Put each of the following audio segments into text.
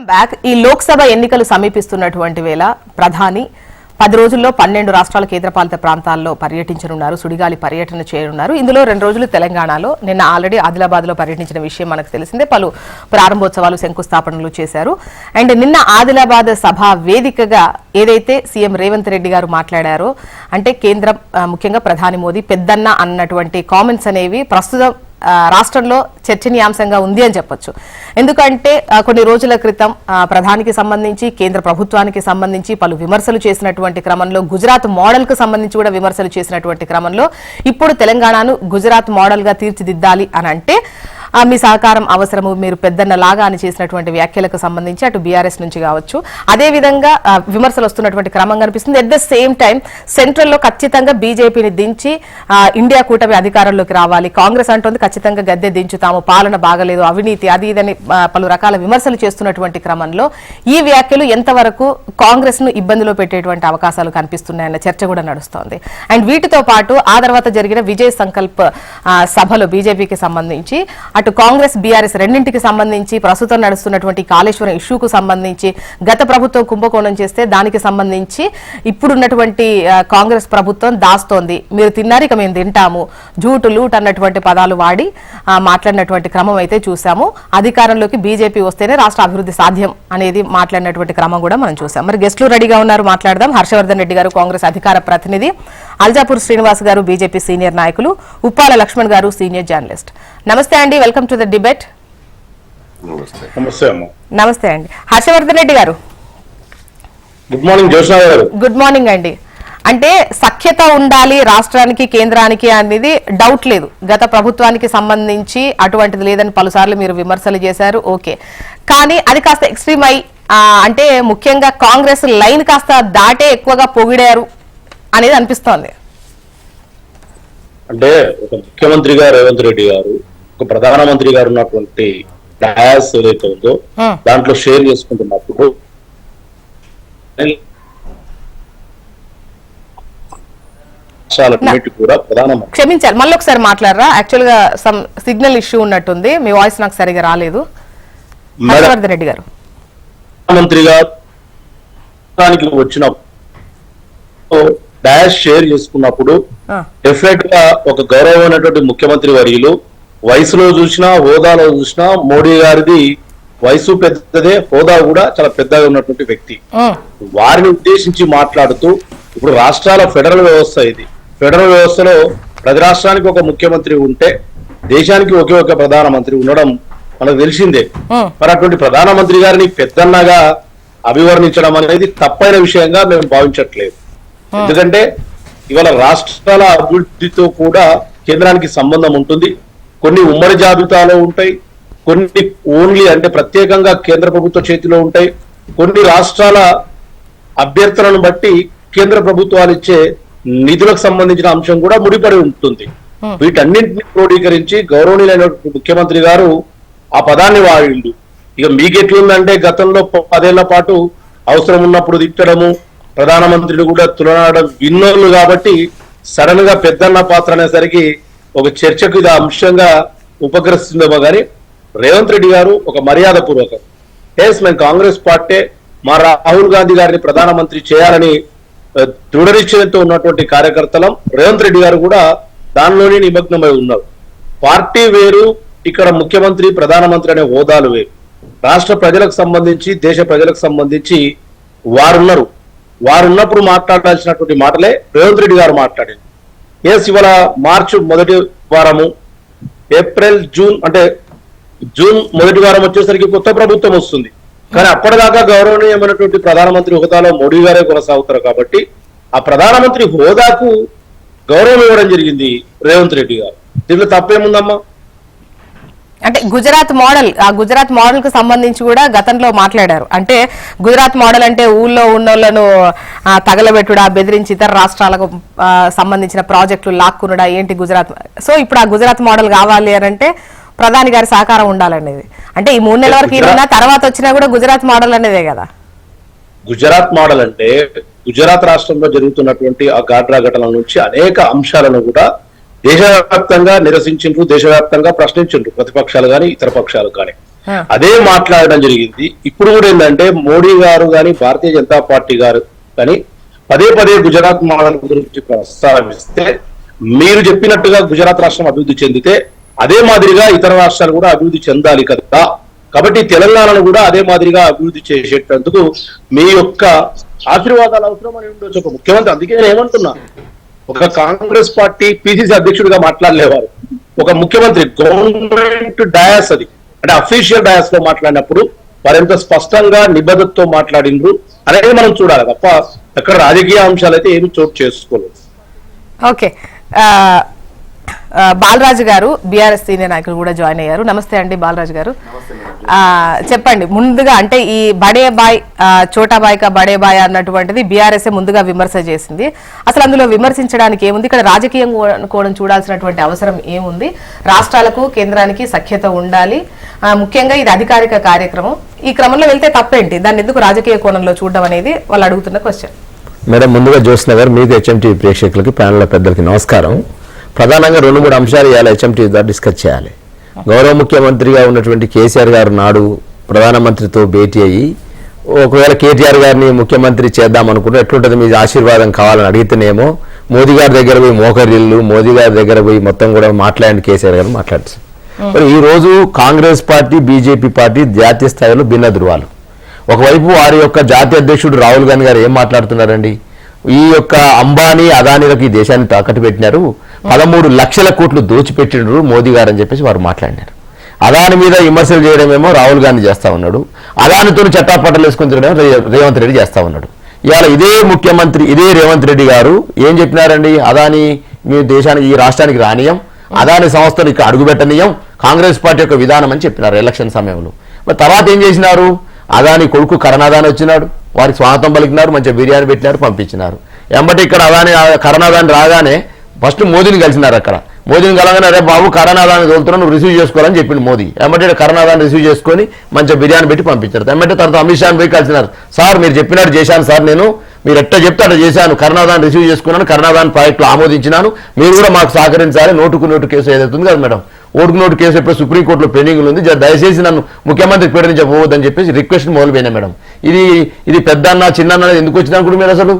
Welcome back. ఈ లోక్సభ ఎన్నికలు సమీపిస్తున్నటువంటి వేళ ప్రధాని 10 రోజుల్లో 12 రాష్ట్రాల కేంద్రపాలిత ప్రాంతాల్లో పర్యటించనున్నారు. సుడిగాలి పర్యటన చేయనున్నారు. ఇందులో 2 రోజులు తెలంగాణలో, నిన్న ఆల్రెడీ ఆదిలాబాద్ లో పర్యటించిన విషయం మనకు తెలిసిందే. పలు ప్రారంభోత్సవాలు, శంకుస్థాపనలు చేశారు. అండ్ నిన్న ఆదిలాబాద్ సభ వేదికగా ఏదైతే సీఎం రేవంత్ రెడ్డి గారు మాట్లాడారో, అంటే కేంద్రం ముఖ్యంగా ప్రధాని మోదీ పెద్దన్న అన్నటువంటి కామెంట్స్ అనేవి ప్రస్తుతం రాష్ట్రంలో చర్చనీయాంశంగా ఉంది అని చెప్పొచ్చు. ఎందుకంటే కొన్ని రోజుల క్రితం ప్రధానికి సంబంధించి, కేంద్ర ప్రభుత్వానికి సంబంధించి పలు విమర్శలు చేసినటువంటి క్రమంలో, గుజరాత్ మోడల్ కు సంబంధించి కూడా విమర్శలు చేసినటువంటి క్రమంలో ఇప్పుడు తెలంగాణను గుజరాత్ మోడల్ గా తీర్చిదిద్దాలి అని అంటే మీ సహకారం అవసరము, మీరు పెద్దన్న లాగా అని చేసినటువంటి వ్యాఖ్యలకు సంబంధించి అటు బీఆర్ఎస్ నుంచి కావచ్చు, అదేవిధంగా విమర్శలు వస్తున్నటువంటి క్రమం కనిపిస్తుంది. అట్ ద సేమ్ టైం సెంట్రల్లో ఖచ్చితంగా బీజేపీని దించి ఇండియా కూటమి అధికారంలోకి రావాలి, కాంగ్రెస్ అంటోంది ఖచ్చితంగా గద్దె దించుతాము, పాలన బాగలేదు, అవినీతి అది ఇదని పలు రకాల విమర్శలు చేస్తున్నటువంటి క్రమంలో ఈ వ్యాఖ్యలు ఎంతవరకు కాంగ్రెస్ ను ఇబ్బందిలో పెట్టేటువంటి అవకాశాలు కనిపిస్తున్నాయన్న చర్చ కూడా నడుస్తోంది. అండ్ వీటితో పాటు ఆ తర్వాత జరిగిన విజయ్ సంకల్ప్ సభలో బీజేపీకి సంబంధించి అటు కాంగ్రెస్ బీఆర్ఎస్ రెండింటికి సంబంధించి ప్రస్తుతం నడుస్తున్నటువంటి కాళేశ్వరం ఇష్యూకు సంబంధించి గత ప్రభుత్వం కుంభకోణం చేస్తే దానికి సంబంధించి ఇప్పుడున్నటువంటి కాంగ్రెస్ ప్రభుత్వం దాస్తోంది, మీరు తిన్నారు ఇక మేము తింటాము, జూటు లూట్ అన్నటువంటి పదాలు వాడి మాట్లాడినటువంటి క్రమం అయితే చూసాము. అధికారంలోకి బీజేపీ వస్తేనే రాష్ట్ర అభివృద్ధి సాధ్యం అనేది మాట్లాడినటువంటి క్రమం కూడా మనం చూసాం. మరి గెస్టులు రెడీగా ఉన్నారు, మాట్లాడదాం. హర్షవర్ధన్ రెడ్డి గారు కాంగ్రెస్ అధికార ప్రతినిధి, అల్జాపూర్ శ్రీనివాస్ గారు బీజేపీ సీనియర్ నాయకులు, ఉప్పాల లక్ష్మణ్ గారు సీనియర్ జర్నలిస్ట్. నమస్తే అండి, వెల్కమ్ టు ద డిబేట్. నమస్తే అండి. హర్షవర్ధన్ రెడ్డి గారు గుడ్ మార్నింగ్. జోష్నా గారు గుడ్ మార్నింగ్ అండి. అంటే సఖ్యత ఉండాలి రాష్ట్రానికి కేంద్రానికి అనేది డౌట్ లేదు. గత ప్రభుత్వానికి సంబంధించి అటువంటిది లేదని పలుసార్లు మీరు విమర్శలు చేశారు, ఓకే. కానీ అది కాస్త ఎక్స్ట్రీమ్ అయి అంటే ముఖ్యంగా కాంగ్రెస్ లైన్ కాస్త దాటే ఎక్కువగా పొగిడారు అనేది అనిపిస్తోంది. అంటే ఒక ముఖ్యమంత్రిగా రేవంత్ రెడ్డి గారు, ఒక ప్రధానమంత్రి గారు ఉన్నటువంటి డయాస్ ఏదైతే ఉందో దాంట్లో షేర్ చేసుకుంటున్నప్పుడు కూడా ప్రధానమంత్రి క్షమించాలి, మళ్ళీ ఒకసారి మాట్లాడరా? యాక్చువల్ గా సమ్ సిగ్నల్ ఇష్యూ ఉన్నట్టుంది, మీ వాయిస్ నాకు సరిగా రాలేదు. హర్షవర్ధన్ రెడ్డి గారు మంత్రిగా వచ్చిన డాష్ షేర్ చేసుకున్నప్పుడు డెఫినెట్ గా ఒక గౌరవమైనటువంటి ముఖ్యమంత్రి వర్యులు, వయసులో చూసినా హోదాలో చూసినా మోడీ గారిది వయసు పెద్దదే, హోదా కూడా చాలా పెద్దగా ఉన్నటువంటి వ్యక్తి. వారిని ఉద్దేశించి మాట్లాడుతూ ఇప్పుడు రాష్ట్రాల ఫెడరల్ వ్యవస్థ ఇది, ఫెడరల్ వ్యవస్థలో ప్రతి రాష్ట్రానికి ఒక ముఖ్యమంత్రి ఉంటే దేశానికి ఒకే ఒక ప్రధానమంత్రి ఉండడం మనకు తెలిసిందే. మరి అటువంటి ప్రధానమంత్రి గారిని పెద్దన్నగా అభివర్ణించడం అనేది తప్పైన విషయంగా మేము భావించట్లేదు. ఎందుకంటే ఇవాళ రాష్ట్రాల అభివృద్ధితో కూడా కేంద్రానికి సంబంధం ఉంటుంది. కొన్ని ఉమ్మడి జాబితాలో ఉంటాయి, కొన్ని ఓన్లీ అంటే ప్రత్యేకంగా కేంద్ర ప్రభుత్వ చేతిలో ఉంటాయి, కొన్ని రాష్ట్రాల అభ్యర్థనను బట్టి కేంద్ర ప్రభుత్వాలు ఇచ్చే నిధులకు సంబంధించిన అంశం కూడా ముడిపడి ఉంటుంది. వీటన్నింటినీ క్రోడీకరించి గౌరవనీయులైన ముఖ్యమంత్రి గారు ఆ పదాన్ని వాడిండు. ఇక మీకెట్లుందంటే గతంలో 10 ఏళ్ల పాటు అవసరం ఉన్నప్పుడు తిట్టడము, ప్రధానమంత్రిని కూడా తులనాడడం విన్నోళ్ళు కాబట్టి సడన్ గా పెద్దన్న పాత్ర అనేసరికి ఒక చర్చకు ఇది అంశంగా ఉపకరిస్తుందేమో కానీ రేవంత్ రెడ్డి గారు ఒక మర్యాద పూర్వకం, మేము కాంగ్రెస్ పార్టీ మా రాహుల్ గాంధీ గారిని ప్రధానమంత్రి చేయాలని దృఢ నిశ్చయంతో ఉన్నటువంటి కార్యకర్తలం. రేవంత్ రెడ్డి గారు కూడా దానిలోనే నిమగ్నమై ఉన్నారు. పార్టీ వేరు, ఇక్కడ ముఖ్యమంత్రి ప్రధానమంత్రి అనే హోదాలు వేరు. రాష్ట్ర ప్రజలకు సంబంధించి, దేశ ప్రజలకు సంబంధించి వారున్నప్పుడు మాట్లాడాల్సినటువంటి మాటలే రేవంత్ రెడ్డి గారు మాట్లాడారు. ఇవాళ మార్చి మొదటి వారము, ఏప్రిల్ జూన్ అంటే జూన్ మొదటి వారం వచ్చేసరికి కొత్త ప్రభుత్వం వస్తుంది. కానీ అప్పటిదాకా గౌరవనీయమైనటువంటి ప్రధానమంత్రి హోదాలో మోడీ గారే కొనసాగుతారు కాబట్టి ఆ ప్రధానమంత్రి హోదాకు గౌరవం ఇవ్వడం జరిగింది రేవంత్ రెడ్డి గారు. దీంట్లో తప్పేముందమ్మా? అంటే గుజరాత్ మోడల్, ఆ గుజరాత్ మోడల్ కు సంబంధించి కూడా గతంలో మాట్లాడారు. అంటే గుజరాత్ మోడల్ అంటే ఊళ్ళో ఉన్నోళ్లను తగలబెట్టుడా, బెదిరించి ఇతర రాష్ట్రాలకు సంబంధించిన ప్రాజెక్టులు లాక్కునుడా ఏంటి గుజరాత్. సో ఇప్పుడు ఆ గుజరాత్ మోడల్ కావాలి అని అంటే ప్రధాని గారి సహకారం ఉండాలనేది. అంటే ఈ 3 నెలల వరకు ఈయన తర్వాత వచ్చినా కూడా గుజరాత్ మోడల్ అనేదే కదా. గుజరాత్ మోడల్ అంటే గుజరాత్ రాష్ట్రంలో జరుగుతున్నటువంటి ఆ గాడ్రా ఘటనల నుంచి అనేక అంశాలను కూడా దేశవ్యాప్తంగా నిరసించిండ్రు, దేశవ్యాప్తంగా ప్రశ్నించిండ్రు ప్రతిపక్షాలు కానీ ఇతర పక్షాలు కానీ. అదే మాట్లాడడం జరిగింది. ఇప్పుడు కూడా ఏంటంటే మోడీ గారు కానీ భారతీయ జనతా పార్టీ గారు కానీ పదే పదే గుజరాత్ మోడల్ గురించి ప్రస్తావిస్తే మీరు చెప్పినట్టుగా గుజరాత్ రాష్ట్రం అభివృద్ధి చెందితే అదే మాదిరిగా ఇతర రాష్ట్రాలు కూడా అభివృద్ధి చెందాలి కదా. కాబట్టి తెలంగాణను కూడా అదే మాదిరిగా అభివృద్ధి చేసేటందుకు మీ యొక్క ఆశీర్వాదాలు అవసరం అని ఉండొచ్చు ఒక ముఖ్యమంత్రి. అందుకే నేను ఏమంటున్నా, ఒక కాంగ్రెస్ పార్టీ పిసిసి అధ్యక్షుడిగా మాట్లాడలేవారు, ఒక ముఖ్యమంత్రి గవర్నమెంట్ డయాస్ అది అంటే అఫీషియల్ డయాస్ లో మాట్లాడినప్పుడు వారు ఎంత స్పష్టంగా నిబద్ధతతో మాట్లాడిండ్రు అనేది మనం చూడాలి తప్ప అక్కడ రాజకీయ అంశాలు అయితే ఏమి చోటు చేసుకోలేదు. ఓకే, బాలరాజు గారు బీఆర్ఎస్ సీనియర్ నాయకులు కూడా జాయిన్ అయ్యారు. నమస్తే అండి బాలరాజు గారు. చెప్పండి, ముందుగా అంటే ఈ బడే బాయ్ చోటా బాయ్ కా బడే బాయ్ అన్నటువంటిది బీఆర్ఎస్ ముందుగా విమర్శ చేసింది. అసలు అందులో విమర్శించడానికి ఏముంది? ఇక్కడ రాజకీయం కోణం చూడాల్సినటువంటి అవసరం ఏముంది? రాష్ట్రాలకు కేంద్రానికి సఖ్యత ఉండాలి, ముఖ్యంగా ఇది అధికారిక కార్యక్రమం. ఈ క్రమంలో వెళ్తే తప్పేంటి? దాన్ని ఎందుకు రాజకీయ కోణంలో చూడడం అనేది వాళ్ళు అడుగుతున్న క్వశ్చన్. మేడం, ముందుగా జ్యోత్స్న గారు, మీకు హెచ్ఎంటీవీ ప్రేక్షకులకి ప్యానెల్ పెద్దలకి నమస్కారం. ప్రధానంగా 2-3 అంశాలు ఇవాళ హెచ్ఎంటీవీ ద్వారా డిస్కస్ చేయాలి. గౌరవ ముఖ్యమంత్రిగా ఉన్నటువంటి కేసీఆర్ గారు నాడు ప్రధానమంత్రితో భేటీ అయ్యి ఒకవేళ కేటీఆర్ గారిని ముఖ్యమంత్రి చేద్దాం అనుకుంటే ఎట్లుంటుంది మీ ఆశీర్వాదం కావాలని అడిగితేనేమో మోదీ గారి దగ్గర పోయి మోకరిల్లు, మోదీ గారి దగ్గర పోయి మొత్తం కూడా మాట్లాడి కేసీఆర్ గారు మాట్లాడుతారు. మరి ఈ రోజు కాంగ్రెస్ పార్టీ, బీజేపీ పార్టీ జాతీయ స్థాయిలో భిన్న ధృవాలు. ఒకవైపు వారి యొక్క జాతీయ అధ్యక్షుడు రాహుల్ గాంధీ గారు ఏం మాట్లాడుతున్నారండి? ఈ యొక్క అంబానీ, అదానీలకు ఈ దేశాన్ని తాకట్టు పెట్టినారు, 13 లక్షల కోట్లు దోచిపెట్టినారు మోదీ గారు అని చెప్పేసి వారు మాట్లాడినారు. అదాని మీద విమర్శలు చేయడమేమో రాహుల్ గాంధీ చేస్తా ఉన్నాడు, అదానితో చట్టాపట్టలు వేసుకుని తిరగడం రేవంత్ రెడ్డి చేస్తా ఉన్నాడు. ఇవాళ ఇదే ముఖ్యమంత్రి, ఇదే రేవంత్ రెడ్డి గారు ఏం చెప్పినారండి? అదాని మీ దేశానికి, ఈ రాష్ట్రానికి రానియం, అదాని సంస్థలు ఇక్కడ అడుగుపెట్టనీయం, కాంగ్రెస్ పార్టీ యొక్క విధానం అని చెప్పినారు ఎలక్షన్ సమయంలో. మరి తర్వాత ఏం చేసినారు? అదాని కొడుకు కరుణాదాని వచ్చినాడు, వారికి స్వాగతం పలికినారు, మంచిగా బిర్యానీ పెట్టినారు, పంపించినారు. ఎంబటి ఇక్కడ అదాని కరుణాదాని రాగానే ఫస్ట్ మోదీని కలిసినారు. అక్కడ మోదీని కలగానే రే బాబు కరుణాదాన్ని తోలుతున్నా, నువ్వు రిసీవ్ చేసుకోవాలని చెప్పింది మోదీ. ఎంబటి కరుణాదాన్ని రిసీవ్ చేసుకొని మంచిగా బిర్యానీ పెట్టి పంపించారు. ఎంబటి తర్వాత అమిత్ షాని పోయి కలిసినారు. సార్ మీరు చెప్పినట్టు చేశాను సార్, నేను మీరు ఎట్లా చెప్తే అట్లా చేశాను, కరుణాదాన్ని రిసీవ్ చేసుకున్నాను, కరుణాదాన్ ప్రాజెక్టులు ఆమోదించినాను, మీరు కూడా మాకు సహకరించాలి. నోటు కేసు ఏదైతుంది కదా మేడం, ఓటుకు కేసు ఎప్పుడు సుప్రీంకోర్టులో పెండింగ్ ఉంది, దయచేసి నన్ను ముఖ్యమంత్రి పేరు నుంచి పోవద్దని చెప్పేసి రిక్వెస్ట్ మొదలుపోయినా మేడం. ఇది పెద్ద అన్న చిన్న అన్న ఎందుకు వచ్చింది అనుకుంటు మీరు? అసలు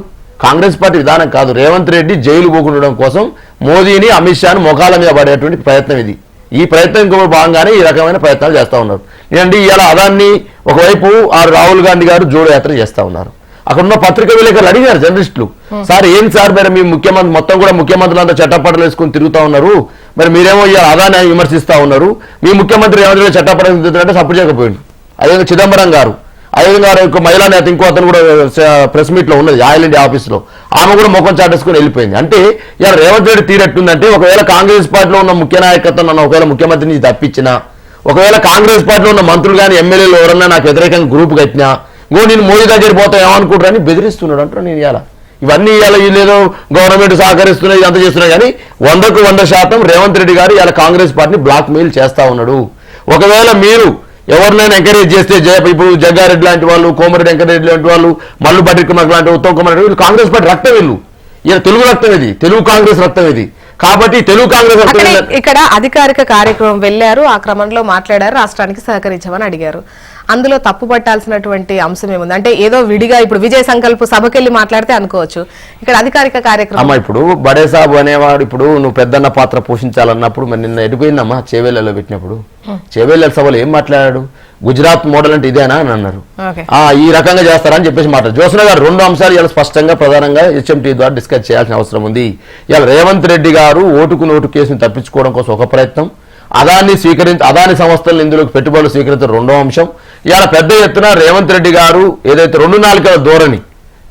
కాంగ్రెస్ పార్టీ విధానం కాదు. రేవంత్ రెడ్డి జైలు పోకుండడం కోసం మోదీని, అమిత్ షాను మొఖాల మీద పడేటువంటి ప్రయత్నం ఇది. ఈ ప్రయత్నం భాగంగానే ఈ రకమైన ప్రయత్నాలు చేస్తూ ఉన్నారు. ఏంటంటే ఇలా అదాన్ని ఒకవైపు రాహుల్ గాంధీ గారు జోడో యాత్ర చేస్తూ ఉన్నారు. అక్కడ ఉన్న పత్రికా విలేకరులు అడిగారు జర్నలిస్టులు, సార్ ఏం సార్ మరి మీ ముఖ్యమంత్రి మొత్తం కూడా ముఖ్యమంత్రులంతా చట్టపట్టలు వేసుకుని తిరుగుతూ ఉన్నారు, మరి మీరేమో ఇలా అదాన్ని విమర్శిస్తూ ఉన్నారు, మీ ముఖ్యమంత్రి రేవంత్ రెడ్డి చట్టపట్టలు తిరుగుతున్నారంటే సపోర్ట్ చేయకపోయింది. అదేవిధంగా చిదంబరం గారు, అదేవిధంగా యొక్క మహిళా నేత ఇంకో అతను కూడా ప్రెస్ మీట్ లో ఉన్నది ఆయిల్ ఇండియా ఆఫీస్ లో, ఆమె కూడా ముఖం చాటేసుకుని వెళ్ళిపోయింది. అంటే ఇలా రేవంత్ రెడ్డి తీరెట్టుందంటే ఒకవేళ కాంగ్రెస్ పార్టీలో ఉన్న ముఖ్య నాయకత్వం నన్ను ఒకవేళ ముఖ్యమంత్రి నుంచి తప్పించినా, ఒకవేళ కాంగ్రెస్ పార్టీలో ఉన్న మంత్రులు కానీ ఎమ్మెల్యేలు ఎవరన్నా నాకు వ్యతిరేకంగా గ్రూప్ కట్టినా, నేను మోదీ దగ్గర పోతా ఏమనుకుంటారని బెదిరిస్తున్నాడు అంటారు. నేను ఇలా ఇవన్నీ ఇలా వీళ్ళేదో గవర్నమెంట్ సహకరిస్తున్నాయి, ఇదంతా చేస్తున్నాయి, కానీ 100% రేవంత్ రెడ్డి గారు ఇలా కాంగ్రెస్ పార్టీని బ్లాక్ మెయిల్ చేస్తా ఉన్నాడు. ఒకవేళ మీరు ఎవరినైనా ఎంకరేజ్ చేస్తే ఇప్పుడు జగ్గారెడ్డి లాంటి వాళ్ళు, కోమరెడ్డి వెంకటరెడ్డి లాంటి వాళ్ళు, మల్లు బట్టికుమార్ లాంటి ఉత్తమ్ కుమార్ రెడ్డి, వీళ్ళు కాంగ్రెస్ పార్టీ రక్తం, వీళ్ళు ఇలా తెలుగు రక్తం, ఇది తెలుగు కాంగ్రెస్ రక్తం ఇది. కాబట్టి తెలుగు కాంగ్రెస్ ఇక్కడ అధికారిక కార్యక్రమం వెళ్లారు, ఆ క్రమంలో మాట్లాడారు, రాష్ట్రానికి సహకరించమని అడిగారు. అందులో తప్పు పట్టాల్సినటువంటి అంశం ఏముంది? అంటే ఏదో విడిగా ఇప్పుడు విజయ సంకల్ప సభకెళ్ళి మాట్లాడితే అనుకోవచ్చు, ఇక్కడ అధికారిక కార్యక్రమం. ఇప్పుడు బడే సాబు అనేవాడు ఇప్పుడు నువ్వు పెద్దన్న పాత్ర పోషించాలన్నప్పుడు మరి నిన్న ఎడిపోయిందమ్మా చేవేళ్లలో పెట్టినప్పుడు, చేవేళ్ల సభలో ఏం మాట్లాడాడు? గుజరాత్ మోడల్ అంటే ఇదేనా అని అన్నారు. ఈ రకంగా చేస్తారని చెప్పేసి మాట్లాడు. జ్యోత్స్న గారు 2 అంశాలు ఇలా స్పష్టంగా ప్రధానంగా హెచ్ఎంటీ ద్వారా డిస్కస్ చేయాల్సిన అవసరం ఉంది. ఇలా రేవంత్ రెడ్డి గారు ఓటుకు నోటు కేసును తప్పించుకోవడం కోసం ఒక ప్రయత్నం, అదాని సంస్థలను ఇందులోకి పెట్టుబడులు స్వీకరించడం 2వ అంశం. ఇవాళ పెద్ద ఎత్తున రేవంత్ రెడ్డి గారు ఏదైతే 2 నాలుకల ధోరణి,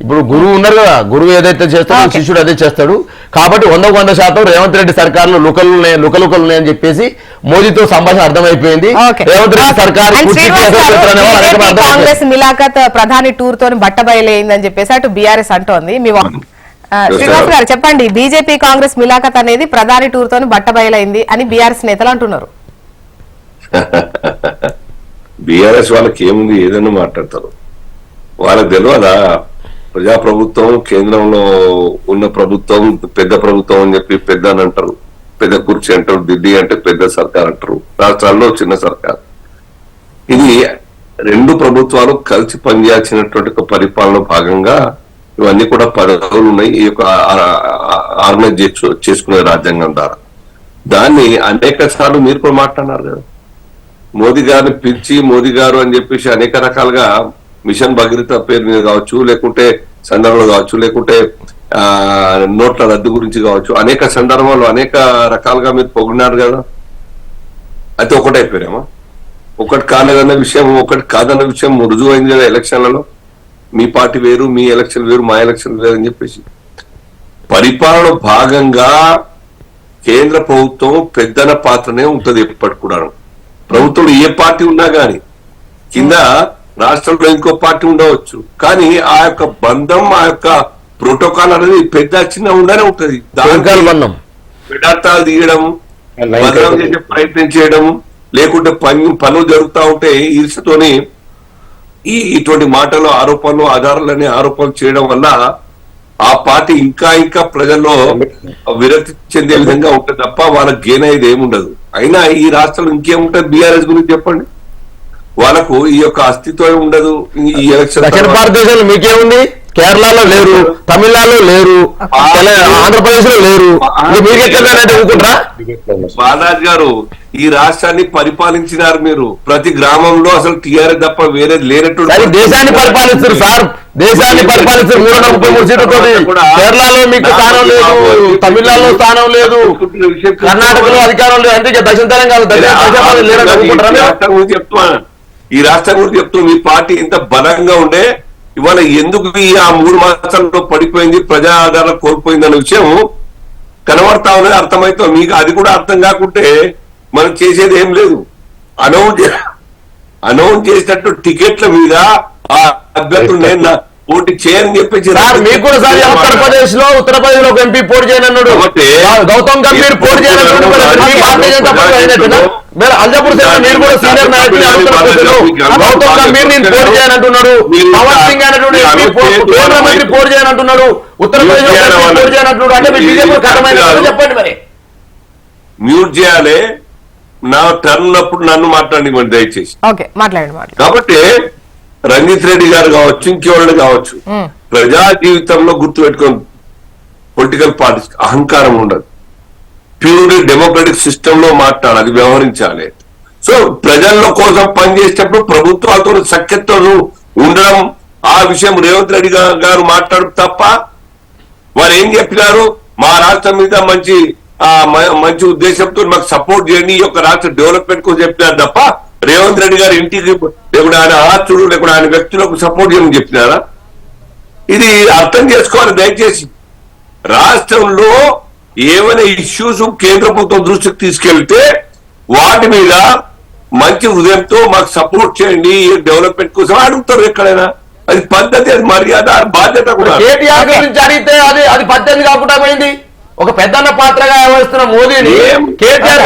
ఇప్పుడు గురువు ఉన్నారు కదా, గురువు ఏదైతే చేస్తాడో శిష్యుడు అదే చేస్తాడు. కాబట్టి 100% రేవంత్ రెడ్డి సర్కారులో లుకలుకలు ఉన్నాయని చెప్పేసి మోదీతో సంభాషణ అర్థమైపోయింది. రేవంత్ రెడ్డి సర్కారు కాంగ్రెస్ మిలాఖత్ ప్రధాని టూర్ తో బట్టబయలైందని చెప్పేసి అటు బీఆర్ఎస్ అంటోంది. శ్రీనివాస్ గారు చెప్పండి, బీజేపీ కాంగ్రెస్ మిలాఖత్ అనేది ప్రధాని టూర్ తో బట్టబయలైంది అని బీఆర్ఎస్ నేతలు అంటున్నారు. బీఆర్ఎస్ వాళ్ళకి ఏముంది, ఏదైనా మాట్లాడతారు. వాళ్ళకి తెలియదా ప్రజాప్రభుత్వం, కేంద్రంలో ఉన్న ప్రభుత్వం పెద్ద ప్రభుత్వం అని చెప్పి పెద్ద అని అంటారు, పెద్ద కుర్చీ అంటారు, ఢిల్లీ అంటే పెద్ద సర్కార్ అంటారు, రాష్ట్రాల్లో చిన్న సర్కార్. ఇది రెండు ప్రభుత్వాలు కలిసి పనిచేయాల్సినటువంటి ఒక పరిపాలన భాగంగా ఇవన్నీ కూడా పదవులు ఉన్నాయి. ఈ యొక్క ఆర్గనైజ్ చేసుకునే రాజ్యాంగం ద్వారా దాన్ని అనేక సార్లు మీరు కూడా మాట్లాడినారు కదా. మోదీ గారిని పిలిచి మోదీ గారు అని చెప్పేసి అనేక రకాలుగా మిషన్ భగీరథ పేరు మీద కావచ్చు, లేకుంటే సందర్భంలో కావచ్చు, లేకుంటే నోట్ల రద్దు గురించి కావచ్చు, అనేక సందర్భాల్లో అనేక రకాలుగా మీరు పొగిడినారు కదా. అయితే ఒకటైపోయామా? ఒకటి కాలేదన్న విషయం, ఒకటి కాదన్న విషయం రుజువైంది కదా ఎలక్షన్లలో. మీ పార్టీ వేరు, మీ ఎలక్షన్ వేరు, మా ఎలక్షన్ వేరు అని చెప్పేసి పరిపాలన భాగంగా కేంద్ర ప్రభుత్వం పెద్దన పాత్రనే ఉంటది ఎప్పటి కూడా. ప్రభుత్వంలో ఏ పార్టీ ఉన్నా గాని కింద రాష్ట్రంలో ఇంకో పార్టీ ఉండవచ్చు, కానీ ఆ యొక్క బంధం, ఆ యొక్క ప్రోటోకాల్ అనేది పెద్ద చిన్న ఉండనే ఉంటది. పెడార్థాలు తీయడం, బదనాం చేసే ప్రయత్నం చేయడం, లేకుంటే పనులు జరుగుతూ ఉంటే ఈర్షతోని ఇటువంటి మాటలు, ఆరోపణలు, ఆధారాలనే ఆరోపణలు చేయడం వల్ల ఆ పార్టీ ఇంకా ఇంకా ప్రజల్లో విరక్తి చెందే విధంగా ఉంటుంది తప్ప వాళ్ళకి గెయిన్ అయ్యేది ఏముండదు. అయినా ఈ రాష్ట్రంలో ఇంకేముంటది? బీఆర్ఎస్ గురించి చెప్పండి. వాళ్ళకు ఈ యొక్క అస్తిత్వం ఉండదు. ఈ ఎలక్షన్ దక్షిణ భారతదేశంలో మీకేముంది? కేరళలో లేరు, తమిళనాడులో లేరు, ఆంధ్రప్రదేశ్ లో లేరు. బాలాజీ గారు ఈ రాష్ట్రాన్ని పరిపాలించినారు మీరు. ప్రతి గ్రామంలో అసలు టీఆర్ఎస్ తప్ప వేరే లేనట్టు దేశాన్ని పరిపాలిస్తారు సార్. దేశాన్ని పరిపాలిస్తారు 333 సీట్లతో. కేరళలో మీకు స్థానం లేదు, తమిళనాడులో స్థానం లేదు, కర్ణాటకలో అధికారం లేదు. అందుకే దక్షిణ తెలంగాణ చెప్తున్నాను. ఈ రాష్ట్రం గురించి చెప్తూ మీ పార్టీ ఇంత బలంగా ఉండే ఇవాళ ఎందుకు ఆ 3 మాసాల్లో పడిపోయింది, ప్రజా ఆధారం కోల్పోయింది అనే విషయం కనబడతా ఉన్నది, అర్థమైతే మీకు అది కూడా అర్థం కాకుంటే మనం చేసేది ఏం లేదు. అనౌన్స్ చేసినట్టు టికెట్ల మీద ఆ అభ్యర్థులు నేను పోటీ చేయని చెప్పేసి మీకు కూడా సార్ ఉత్తరప్రదేశ్ లో ఒక ఎంపీ పోటీ చేయనన్నాడు. గౌతమ్ గంభీర్ పోటీ చేయనన్నాడు. అల్జాపూర్ మీరు కూడా సీనియర్ నాయకులు. గౌతమ్ గంభీర్ నేను పోటీ చేయనంటున్నాడు. పవన్ సింగ్ అనేటువంటి కేంద్ర మంత్రి పోటీ చేయనంటున్నాడు. ఉత్తరప్రదేశ్ పోటీ చేయనంటున్నాడు. అంటే మీరు బీజేపీ కారణమైన చెప్పండి మరి. మ్యూట్ చేయాలి. నా టర్న్ ఉన్నప్పుడు నన్ను మాట్లాడి దయచేసి. కాబట్టి రంజిత్ రెడ్డి గారు కావచ్చు, ఇంకెవరు కావచ్చు, ప్రజా జీవితంలో గుర్తు పెట్టుకోండి, పొలిటికల్ పార్టీస్ అహంకారం ఉండదు. ప్యూర్లీ డెమోక్రటిక్ సిస్టమ్ లో మాట్లాడాలి, వ్యవహరించాలి. సో ప్రజల కోసం పనిచేసేటప్పుడు ప్రభుత్వాలతో సఖ్యతతో ఉండడం, ఆ విషయం రేవంత్ రెడ్డి గారు మాట్లాడు తప్ప వారు ఏం చెప్పినారు? మా రాష్ట్రం మీద మంచి ఉద్దేశంతో మాకు సపోర్ట్ చేయండి, ఈ యొక్క రాష్ట్ర డెవలప్మెంట్ కోసం చెప్పినారు తప్ప రేవంత్ రెడ్డి గారు ఇంటికి లేకుండా ఆయన ఆస్తులు లేకుండా ఆయన వ్యక్తులకు సపోర్ట్ చేయమని చెప్పినారా? ఇది అర్థం చేసుకోవాలి దయచేసి. రాష్ట్రంలో ఏమైనా ఇష్యూస్ కేంద్ర ప్రభుత్వం దృష్టికి తీసుకెళ్తే వాటి మీద మంచి హృదయంతో మాకు సపోర్ట్ చేయండి, డెవలప్మెంట్ కోసం అడుగుతారు ఎక్కడైనా. అది పద్ధతి, అది మర్యాద, బాధ్యత కూడా. కేటీఆర్ గురించి అడిగితే అది పద్ధతి కాకుండా పోయింది. ఒక పెద్దన్న పాత్రగా వ్యవహరిస్తున్న మోదీని కేటీఆర్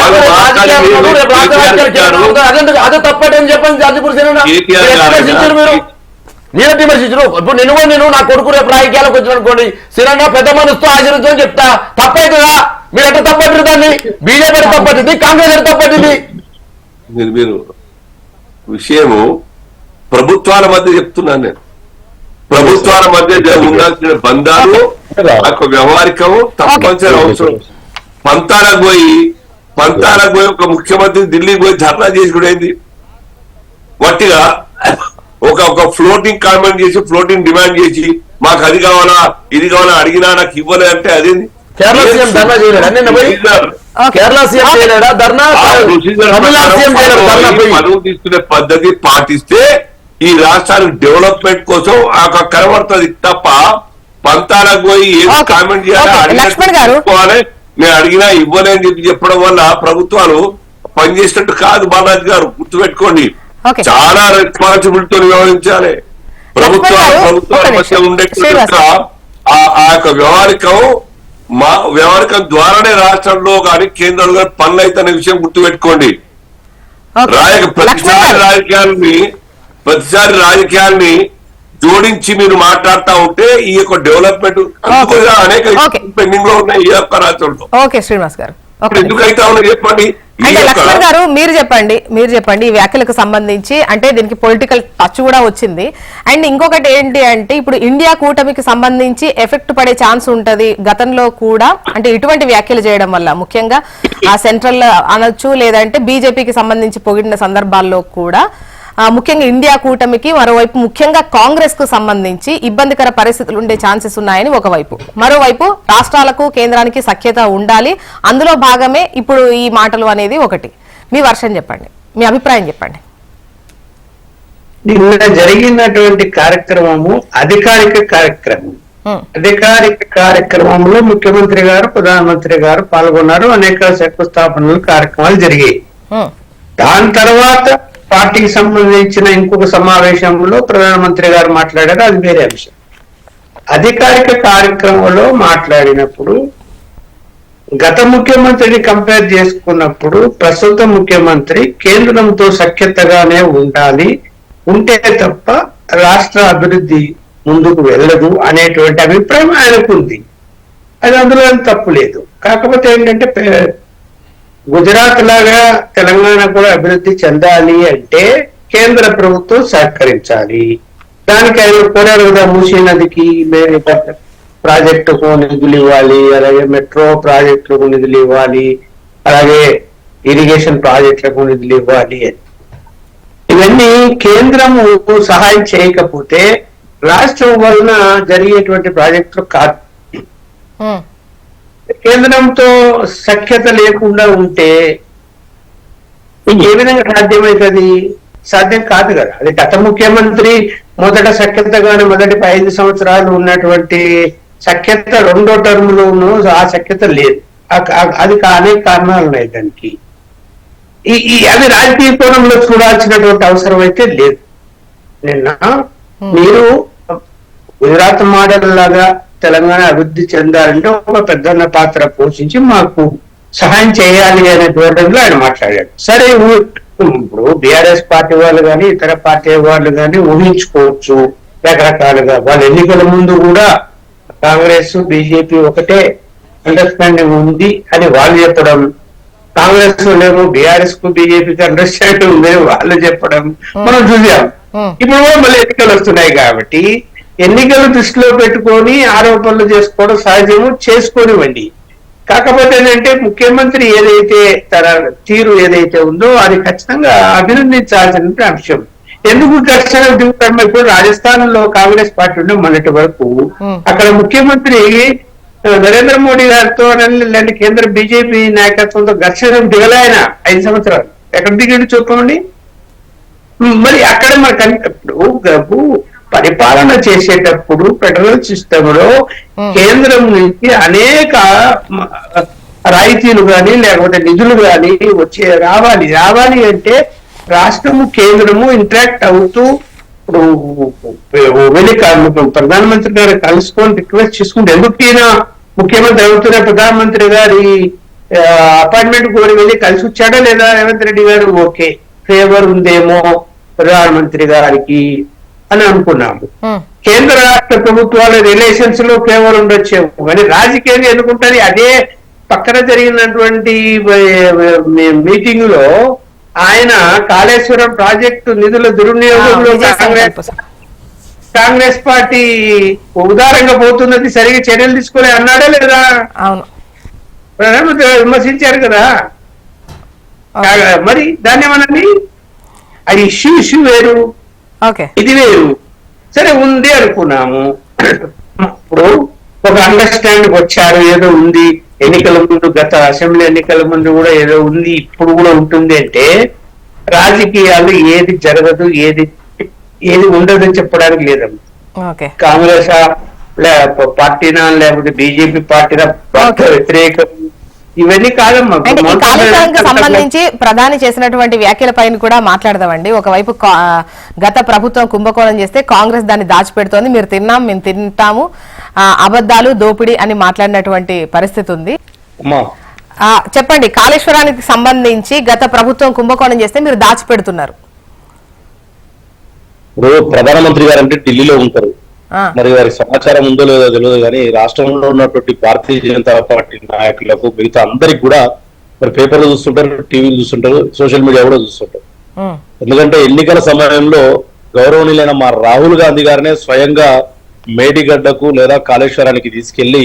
అదే తప్పటని చెప్పండి. మీరు విమర్శించరు. ఇప్పుడు నేను నా కొడుకు రేపు రాజకీయాలకు వచ్చిన అనుకోండి, స్థిరంగా పెద్ద మనసుతో ఆచరించని చెప్తా. తప్పైతుందా? మీరు ఎట్లా తప్పట్టు దాన్ని? బీజేపీ తప్పట్టింది, కాంగ్రెస్ తప్పట్టింది. మీరు విషయము ప్రభుత్వాల మధ్య చెప్తున్నాను నేను. ప్రభుత్వాల మధ్య ఉండాల్సిన బంధాలు వ్యవహారికము తప్పనిసరి అవసరం. పంతాలకు పోయి ఒక ముఖ్యమంత్రి ఢిల్లీకి పోయి ధర్నా చేసి కూడా ఏంది వట్టిగా ఒక ఫ్లోటింగ్ కామెంట్ చేసి, ఫ్లోటింగ్ డిమాండ్ చేసి మాకు అది కావాలా ఇది కావాలా అడిగినా నాకు ఇవ్వలే అంటే అదేంది? కేరళ సీఎం ధర్నా చేయలేడా? కేరళ సీఎం చేయలేడా ధర్నా? పనులు తీసుకునే పద్ధతి పాటిస్తే ఈ రాష్ట్రానికి డెవలప్మెంట్ కోసం కనబడుతుంది తప్ప పంతాలకు పోయి ఏదో కామెంట్ చేయాలి, నేను అడిగినా ఇవ్వలే అని చెప్పి చెప్పడం వల్ల ప్రభుత్వాలు పనిచేసినట్టు కాదు. బాలాజీ గారు గుర్తుపెట్టుకోండి, చాలా రెస్పాన్సిబిలిటీతో వ్యవహరించాలి. ప్రభుత్వాల మధ్య ఉండే ఆ యొక్క వ్యవహారికం ద్వారానే రాష్ట్రంలో కానీ కేంద్రంలో పనులు అయితే అనే విషయం గుర్తుపెట్టుకోండి. ప్రతిసారి రాజకీయాల్ని జోడించి మీరు మాట్లాడుతూ ఉంటే ఈ యొక్క డెవలప్మెంట్ అనేక పెండింగ్ లో ఉన్నాయి ఈ యొక్క రాష్ట్రంలో. శ్రీనివాస్ గారు ఎందుకైతే చెప్పండి. అంటే లక్ష్మణ్ గారు మీరు చెప్పండి ఈ వ్యాఖ్యలకు సంబంధించి. అంటే దీనికి పొలిటికల్ టచ్ కూడా వచ్చింది. అండ్ ఇంకొకటి ఏంటి అంటే ఇప్పుడు ఇండియా కూటమికి సంబంధించి ఎఫెక్ట్ పడే ఛాన్స్ ఉంటది గతంలో కూడా. అంటే ఇటువంటి వ్యాఖ్యలు చేయడం వల్ల ముఖ్యంగా ఆ సెంట్రల్ అనొచ్చు, లేదంటే బీజేపీకి సంబంధించి పొగిడిన సందర్భాల్లో కూడా ముఖ్యంగా ఇండియా కూటమికి, మరోవైపు ముఖ్యంగా కాంగ్రెస్ కు సంబంధించి ఇబ్బందికర పరిస్థితులు ఉండే ఛాన్సెస్ ఉన్నాయని ఒకవైపు, మరోవైపు రాష్ట్రాలకు కేంద్రానికి సఖ్యత ఉండాలి, అందులో భాగమే ఇప్పుడు ఈ మాటలు అనేది ఒకటి. మీ వర్షన్ చెప్పండి, మీ అభిప్రాయం చెప్పండి. నిన్న జరిగినటువంటి కార్యక్రమము అధికారిక కార్యక్రమంలో ముఖ్యమంత్రి గారు, ప్రధానమంత్రి గారు పాల్గొన్నారు. అనేక శంకుస్థాపనలు కార్యక్రమాలు జరిగాయి. దాని తర్వాత పార్టీకి సంబంధించిన ఇంకొక సమావేశంలో ప్రధానమంత్రి గారు మాట్లాడారు, అది వేరే అంశం. అధికారిక కార్యక్రమంలో మాట్లాడినప్పుడు గత ముఖ్యమంత్రిని కంపేర్ చేసుకున్నప్పుడు ప్రస్తుత ముఖ్యమంత్రి కేంద్రంతో సఖ్యతగానే ఉండాలి, ఉంటే తప్ప రాష్ట్ర అభివృద్ధి ముందుకు వెళ్ళదు అనేటువంటి అభిప్రాయం ఆయనకుంది. అది అందులో తప్పు లేదు. కాకపోతే ఏంటంటే గుజరాత్ లాగా తెలంగాణ కూడా అభివృద్ధి చెందాలి అంటే కేంద్ర ప్రభుత్వం సహకరించాలి. దానికి ఆయన కోరారు కదా, మూసీ నదికి ప్రాజెక్టుకు నిధులు ఇవ్వాలి, అలాగే మెట్రో ప్రాజెక్టులకు నిధులు ఇవ్వాలి, అలాగే ఇరిగేషన్ ప్రాజెక్టులకు నిధులు ఇవ్వాలి అని. ఇవన్నీ కేంద్రము సహాయం చేయకపోతే రాష్ట్రం వలన జరిగేటువంటి ప్రాజెక్టులు కాదు. కేంద్రంతో సఖ్యత లేకుండా ఉంటే ఏ విధంగా సాధ్యమవుతుంది? సాధ్యం కాదు కదా. అది గత ముఖ్యమంత్రి మొదట సఖ్యతగానే మొదటి 5 సంవత్సరాలు ఉన్నటువంటి సఖ్యత రెండో టర్మ్ లోనూ ఆ సఖ్యత లేదు. అది అనేక కారణాలు ఉన్నాయి దానికి. అది రాజకీయ కోణంలో చూడాల్సినటువంటి అవసరం అయితే లేదు. నిన్న మీరు గుజరాత్ మోడల్ లాగా తెలంగాణ అభివృద్ధి చెందాలంటే ఒక పెద్దన్న పాత్ర పోషించి మాకు సహాయం చేయాలి అనే ధోరణిలో ఆయన మాట్లాడాడు. సరే, ఇప్పుడు బీఆర్ఎస్ పార్టీ వాళ్ళు కానీ ఇతర పార్టీ వాళ్ళు కానీ ఊహించుకోవచ్చు రకరకాలుగా. వాళ్ళ ఎన్నికల ముందు కూడా కాంగ్రెస్ బీజేపీ ఒకటే అండర్స్టాండింగ్ ఉంది అని వాళ్ళు చెప్పడం, కాంగ్రెస్ లేమో బీఆర్ఎస్ కు బీజేపీకి అండర్స్టాండింగ్ ఉందని వాళ్ళు చెప్పడం మనం చూసాం. ఇప్పుడు కూడా మళ్ళీ ఎన్నికలు వస్తున్నాయి కాబట్టి ఎన్నికలు దృష్టిలో పెట్టుకొని ఆరోపణలు చేసుకోవడం సహజము, చేసుకోనివ్వండి. కాకపోతే ఏంటంటే ముఖ్యమంత్రి ఏదైతే తన తీరు ఏదైతే ఉందో అది ఖచ్చితంగా అభినందించాల్సిన అంశం. ఎందుకు ఖచ్చితంగా దిగుతారు? ఇప్పుడు రాజస్థాన్ లో కాంగ్రెస్ పార్టీ ఉండే మొన్నటి వరకు అక్కడ ముఖ్యమంత్రి నరేంద్ర మోడీ గారితో లేదంటే కేంద్ర బీజేపీ నాయకత్వంతో ఘర్షణ దిగలాయన 5 సంవత్సరాలు. ఎక్కడ దిగండి చూపండి. మరి అక్కడ మనకు పరిపాలన చేసేటప్పుడు ఫెడరల్ సిస్టమ్ లో కేంద్రం నుంచి అనేక రాయితీలు కానీ లేకపోతే నిధులు కానీ రావాలి అంటే రాష్ట్రము కేంద్రము ఇంటరాక్ట్ అవుతూ ఇప్పుడు వెళ్ళి ప్రధానమంత్రి గారు కలుసుకొని రిక్వెస్ట్ చేసుకుంటే ఎందుకైనా ముఖ్యమంత్రి అవుతున్న ప్రధానమంత్రి గారి అపాయింట్మెంట్ కోరి వెళ్ళి కలిసి వచ్చాడా లేదా రేవంత్ రెడ్డి గారు? ఓకే, ఫేవర్ ఉందేమో ప్రధానమంత్రి గారికి అని అనుకున్నాము. కేంద్ర రాష్ట్ర ప్రభుత్వాల రిలేషన్స్ లో ఫేవర్ ఉండొచ్చేమో, కానీ రాజకీయంగా ఎందుకుంటుంది? అదే పక్కన జరిగినటువంటి మీటింగ్ లో ఆయన కాళేశ్వరం ప్రాజెక్టు నిధుల దుర్వినియోగంలో కాంగ్రెస్ పార్టీ ఉదారంగా పోతున్నది, సరిగా చర్యలు తీసుకోలే అన్నాడా లేదా? ప్రధానమంత్రి విమర్శించారు కదా. మరి దాన్ని ఏమన్నది? అది ఇష్యూ వేరు, ఇది వేరు. సరే, ఉంది అనుకున్నాము. ఇప్పుడు ఒక అండర్స్టాండింగ్ వచ్చారు, ఏదో ఉంది. ఎన్నికల ముందు, గత అసెంబ్లీ ఎన్నికల ముందు కూడా ఏదో ఉంది, ఇప్పుడు కూడా ఉంటుంది అంటే రాజకీయాలు ఏది జరగదు, ఏది ఉండదని చెప్పడానికి లేదమ్మా. కాంగ్రెస్ పార్టీనా లేకపోతే బీజేపీ పార్టీనా వ్యతిరేకం ఇవన్నీ కాదమ్మా. కాళేశ్వరానికి సంబంధించి ప్రధాని చేసినటువంటి వ్యాఖ్యల పైన కూడా మాట్లాడదామండి. ఒకవైపు గత ప్రభుత్వం కుంభకోణం చేస్తే కాంగ్రెస్ దాన్ని దాచిపెడుతోంది, మీరు తిన్నాం మేము తింటాము, అబద్ధాలు దోపిడీ అని మాట్లాడినటువంటి పరిస్థితి ఉంది. చెప్పండి, కాళేశ్వరానికి సంబంధించి గత ప్రభుత్వం కుంభకోణం చేస్తే మీరు దాచిపెడుతున్నారు. ప్రధానమంత్రి గారు అంటే ఢిల్లీలో ఉంటారు, మరి వారికి సమాచారం ఉందో లేదో తెలియదు, కానీ రాష్ట్రంలో ఉన్నటువంటి భారతీయ జనతా పార్టీ నాయకులకు మిగతా అందరికి కూడా మరి పేపర్లు చూస్తుంటారు, టీవీలు చూస్తుంటారు, సోషల్ మీడియా కూడా చూస్తుంటారు. ఎందుకంటే ఎన్నికల సమయంలో గౌరవనీయులైన మా రాహుల్ గాంధీ గారినే స్వయంగా మేడిగడ్డకు లేదా కాళేశ్వరానికి తీసుకెళ్లి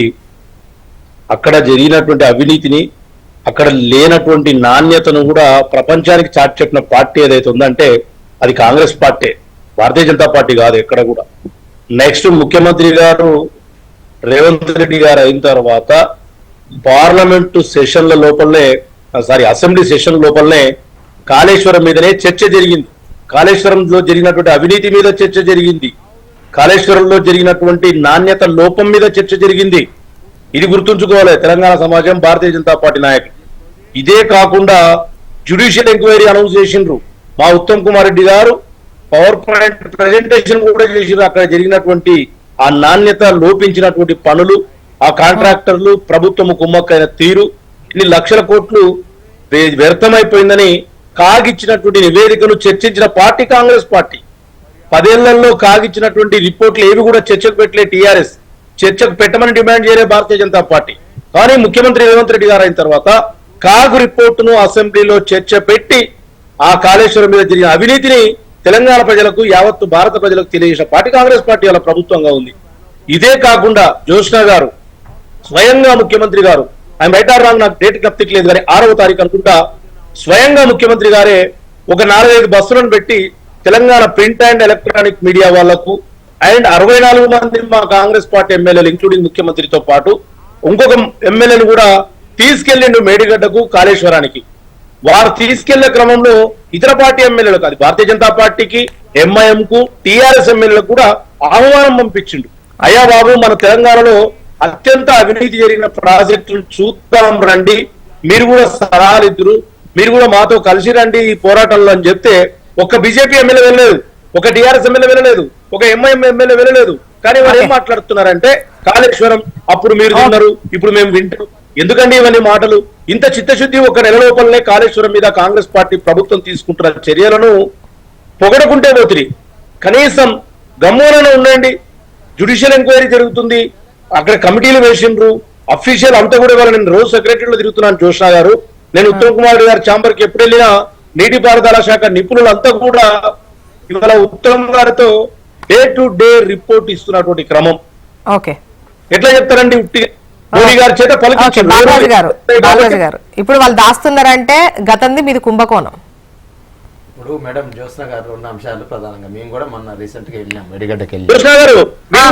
అక్కడ జరిగినటువంటి అవినీతిని, అక్కడ లేనటువంటి నాణ్యతను కూడా ప్రపంచానికి చాటి చెప్పిన పార్టీ ఏదైతే ఉందంటే అది కాంగ్రెస్ పార్టీ, భారతీయ జనతా పార్టీ కాదు ఎక్కడ కూడా. నెక్స్ట్ ముఖ్యమంత్రి గారు రేవంత్ రెడ్డి గారు అయిన తర్వాత పార్లమెంటు సెషన్ల లోపలనే, అసెంబ్లీ సెషన్ లోపలనే కాళేశ్వరం మీదనే చర్చ జరిగింది. కాళేశ్వరంలో జరిగినటువంటి అవినీతి మీద చర్చ జరిగింది. కాళేశ్వరంలో జరిగినటువంటి నాణ్యత లోపం మీద చర్చ జరిగింది. ఇది గుర్తుంచుకోవాలి తెలంగాణ సమాజం, భారతీయ జనతా పార్టీ నాయకులు. ఇదే కాకుండా జ్యుడిషియల్ ఎంక్వైరీ అనౌన్స్ చేసిండ్రు. మా ఉత్తమ్ కుమార్ రెడ్డి గారు పవర్ పాయింట్ ప్రజెంటేషన్ కూడా చేసిండ్రు. అక్కడ జరిగినటువంటి ఆ నాణ్యత లోపించినటువంటి పనులు, ఆ కాంట్రాక్టర్లు ప్రభుత్వము కుమ్మక్కైన తీరు, ఇన్ని లక్షల కోట్లు వ్యర్థమైపోయిందని కాగిచ్చినటువంటి నివేదికను చర్చించిన పార్టీ కాంగ్రెస్ పార్టీ. 10 ఏళ్లలో కాగిచ్చినటువంటి రిపోర్ట్లు ఏవి కూడా చర్చకు పెట్టలే టీఆర్ఎస్, చర్చకు పెట్టమని డిమాండ్ చేయలే భారతీయ జనతా పార్టీ. కానీ ముఖ్యమంత్రి రేవంత్ రెడ్డి గారు అయిన తర్వాత కాగు రిపోర్టును అసెంబ్లీలో చర్చ పెట్టి ఆ కాళేశ్వరం మీద జరిగిన అవినీతిని తెలంగాణ ప్రజలకు, యావత్తు భారత ప్రజలకు తెలియజేసిన పార్టీ కాంగ్రెస్ పార్టీ అలా ప్రభుత్వంగా ఉంది. ఇదే కాకుండా జోష్న గారు స్వయంగా ముఖ్యమంత్రి గారు, ఆయన బయట రాంగ్, నాకు డేట్ జ్ఞప్తికి కానీ 6వ తారీఖు అనుకుంటా, స్వయంగా ముఖ్యమంత్రి గారే ఒక 4-5 బస్సులను పెట్టి Telangana print and electronic media వాళ్లకు అండ్ 64 మంది మా కాంగ్రెస్ పార్టీ ఎమ్మెల్యేలు ఇంక్లూడింగ్ ముఖ్యమంత్రితో పాటు ఇంకొక ఎమ్మెల్యేను కూడా తీసుకెళ్లిండు మేడిగడ్డకు, కాళేశ్వరానికి. వారు తీసుకెళ్లే క్రమంలో ఇతర పార్టీ ఎమ్మెల్యేలకు, అది భారతీయ జనతా పార్టీకి, ఎంఐఎం కు, టీఆర్ఎస్ ఎమ్మెల్యేలకు కూడా ఆహ్వానం పంపించిండు. అయ్యా బాబు, మన తెలంగాణలో అత్యంత అవినీతి జరిగిన ప్రాజెక్టులు చూద్దాం రండి, మీరు కూడా సలహాలు ఇద్దరు, మీరు కూడా మాతో కలిసి రండి ఈ పోరాటంలో అని చెప్తే ఒక బీజేపీ ఎమ్మెల్యే వెళ్ళలేదు, ఒక టీఆర్ఎస్ ఎమ్మెల్యే వెళ్ళలేదు, ఒక ఎంఐఎం ఎమ్మెల్యే వెళ్ళలేదు. కానీ వారు ఏం మాట్లాడుతున్నారంటే కాళేశ్వరం అప్పుడు మీరు విన్నారు, ఇప్పుడు మేము వింటాం. ఎందుకండి ఇవన్నీ మాటలు? ఇంత చిత్తశుద్ధి ఒక నెల లోపలనే కాళేశ్వరం మీద కాంగ్రెస్ పార్టీ ప్రభుత్వం తీసుకుంటున్న చర్యలను పొగడకుంటే పోతుంది. కనీసం గమ్ముననే ఉండండి. జ్యుడిషియల్ ఎంక్వైరీ జరుగుతుంది, అక్కడ కమిటీలు వేసిండ్రు, అఫీషియల్ అంతా కూడా ఇవాళ నేను రోజు సెక్రటరీలో తిరుగుతున్నాను జోష్నా గారు. నేను ఉత్తమ్ కుమార్ రెడ్డి గారి ఛాంబర్ కి ఎప్పుడు వెళ్ళినా నీటిపారుదల శాఖ నిపుణులంతా కూడా ఇవాళ ఉత్తమ్ గారితో డే టు డే రిపోర్ట్ ఇస్తున్నటువంటి క్రమం. ఓకే, ఎట్లా చెప్తారండి? మోడీ గారి చేత బాలరాజు గారు ఇప్పుడు వాళ్ళు దాస్తున్నారంటే గతంది మీది కుంభకోణం. ఇప్పుడు మేడం జ్యోత్స్న గారు 2 అంశాలు ప్రధానంగా, మేము కూడా మొన్న రీసెంట్ గా వెళ్ళాం మేడిగడ్డకి వెళ్ళి. జ్యోత్స్న గారు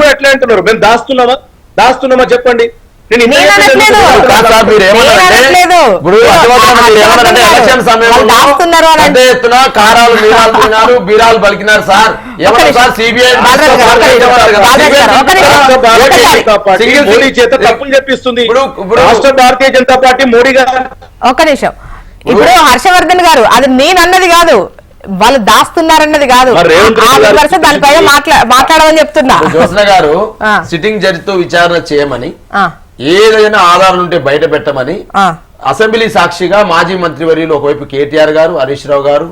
మీరు ఎట్లా అంటున్నారు? మేము దాస్తున్నామా చెప్పండి. కారాలు మీరాలు బీరాలు పలికినారు సార్. సిబిఐ మోడీ చేత తప్పులు చెప్పిస్తుంది రాష్ట్ర భారతీయ జనతా పార్టీ. మోడీ గారు ఒక్క నిమిషం, ఇప్పుడు హర్షవర్ధన్ గారు అది నేనన్నది కాదు, వాళ్ళు దాస్తున్నారన్నది కాదు, దానిపైన మాట్లాడమని చెప్తున్నా. జ్యోత్స్న గారు సిట్టింగ్ జడ్జితో విచారణ చేయమని, ఏదైనా ఆధారాలు ఉంటే బయట పెట్టమని అసెంబ్లీ సాక్షిగా మాజీ మంత్రివర్యులు ఒకవైపు కేటీఆర్ గారు, హరీష్ రావు గారు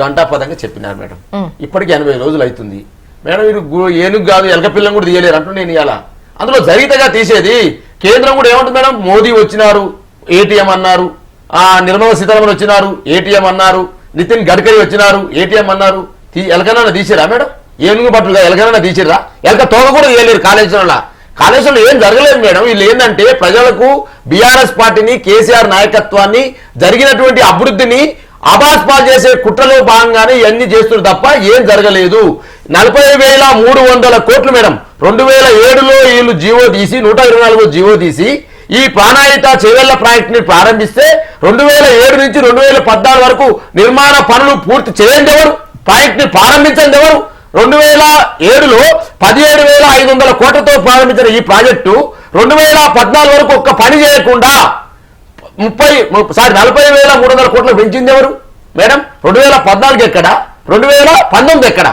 గంటాపదంగా చెప్పినారు మేడం. ఇప్పటికి 80 రోజులు అవుతుంది మేడం. మీరు ఏనుగు కాదు ఎలక పిల్లని కూడా తీయలేరు అంటూ నేను ఇలా అందులో జరిగితేగా తీసేది. కేంద్రం కూడా ఏమంటుంది మేడం? మోదీ వచ్చినారు, ఏటీఎం అన్నారు, నిర్మలా సీతారామన్ వచ్చినారు, ఏటీఎం అన్నారు, నితిన్ గడ్కరీ వచ్చినారు, ఏటీఎం అన్నారు. ఎలకనన్నా తీసిరా మేడం? ఏనుగు పట్టుగా ఎలకనన్నా తీసిరా? ఎలక తోక కూడా తీయలేరు కాళేశ్వరంలో ఏం జరగలేదు మేడం. వీళ్ళు ఏంటంటే ప్రజలకు బీఆర్ఎస్ పార్టీని, కేసీఆర్ నాయకత్వాన్ని, జరిగినటువంటి అభివృద్ధిని అబాస్పాలు చేసే కుట్రలో భాగంగానే ఇవన్నీ చేస్తున్నారు తప్ప ఏం జరగలేదు. 40,300 కోట్లు మేడం. 2007లో వీళ్ళు జీవో తీసి 124 జీవో తీసి ఈ ప్రాణాయిత చేవెళ్ల ప్రాజెక్ట్ ని ప్రారంభిస్తే 2007 నుంచి 2014 వరకు నిర్మాణ పనులు పూర్తి చేయండి ఎవరు? ప్రాజెక్ట్ ని ప్రారంభించండి ఎవరు? 2007లో 17,500 కోట్లతో ప్రారంభించిన ఈ ప్రాజెక్టు 2014 వరకు ఒక్క పని చేయకుండా 40,300 కోట్లు పెంచింది ఎవరు మేడం? 2014 ఎక్కడ, 2019 ఎక్కడ?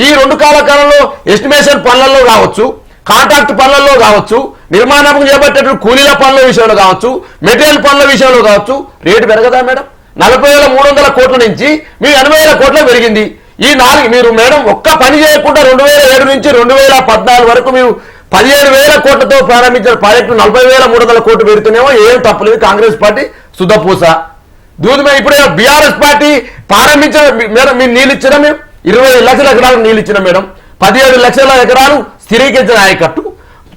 ఈ 2 కాలంలో ఎస్టిమేషన్ పనులలో కావచ్చు, కాంట్రాక్ట్ పనులలో కావచ్చు, నిర్మాణం చేపట్టేటువంటి కూలీల పనుల విషయంలో కావచ్చు, మెటీరియల్ పనుల విషయంలో కావచ్చు రేటు పెరగదా మేడం? 40,300 కోట్ల నుంచి మీ 80,000 కోట్ల పెరిగింది. ఈ మీరు మేడం ఒక్క పని చేయకుండా 2007 నుంచి 2014 వరకు మీరు 17,000 కోట్లతో ప్రారంభించిన ప్రాజెక్టు 40,300 కోట్లు పెడుతున్నామో ఏం తప్పలేదు. కాంగ్రెస్ పార్టీ సుధపూస దూదమే. ఇప్పుడు బీఆర్ఎస్ పార్టీ ప్రారంభించిన మేడం మీరు నీళ్ళు ఇచ్చినా మేము 20 లక్షల ఎకరాలు నీళ్ళు ఇచ్చినాం మేడం. 17 లక్షల ఎకరాలు స్థిరీకరించిన ఆయకట్టు,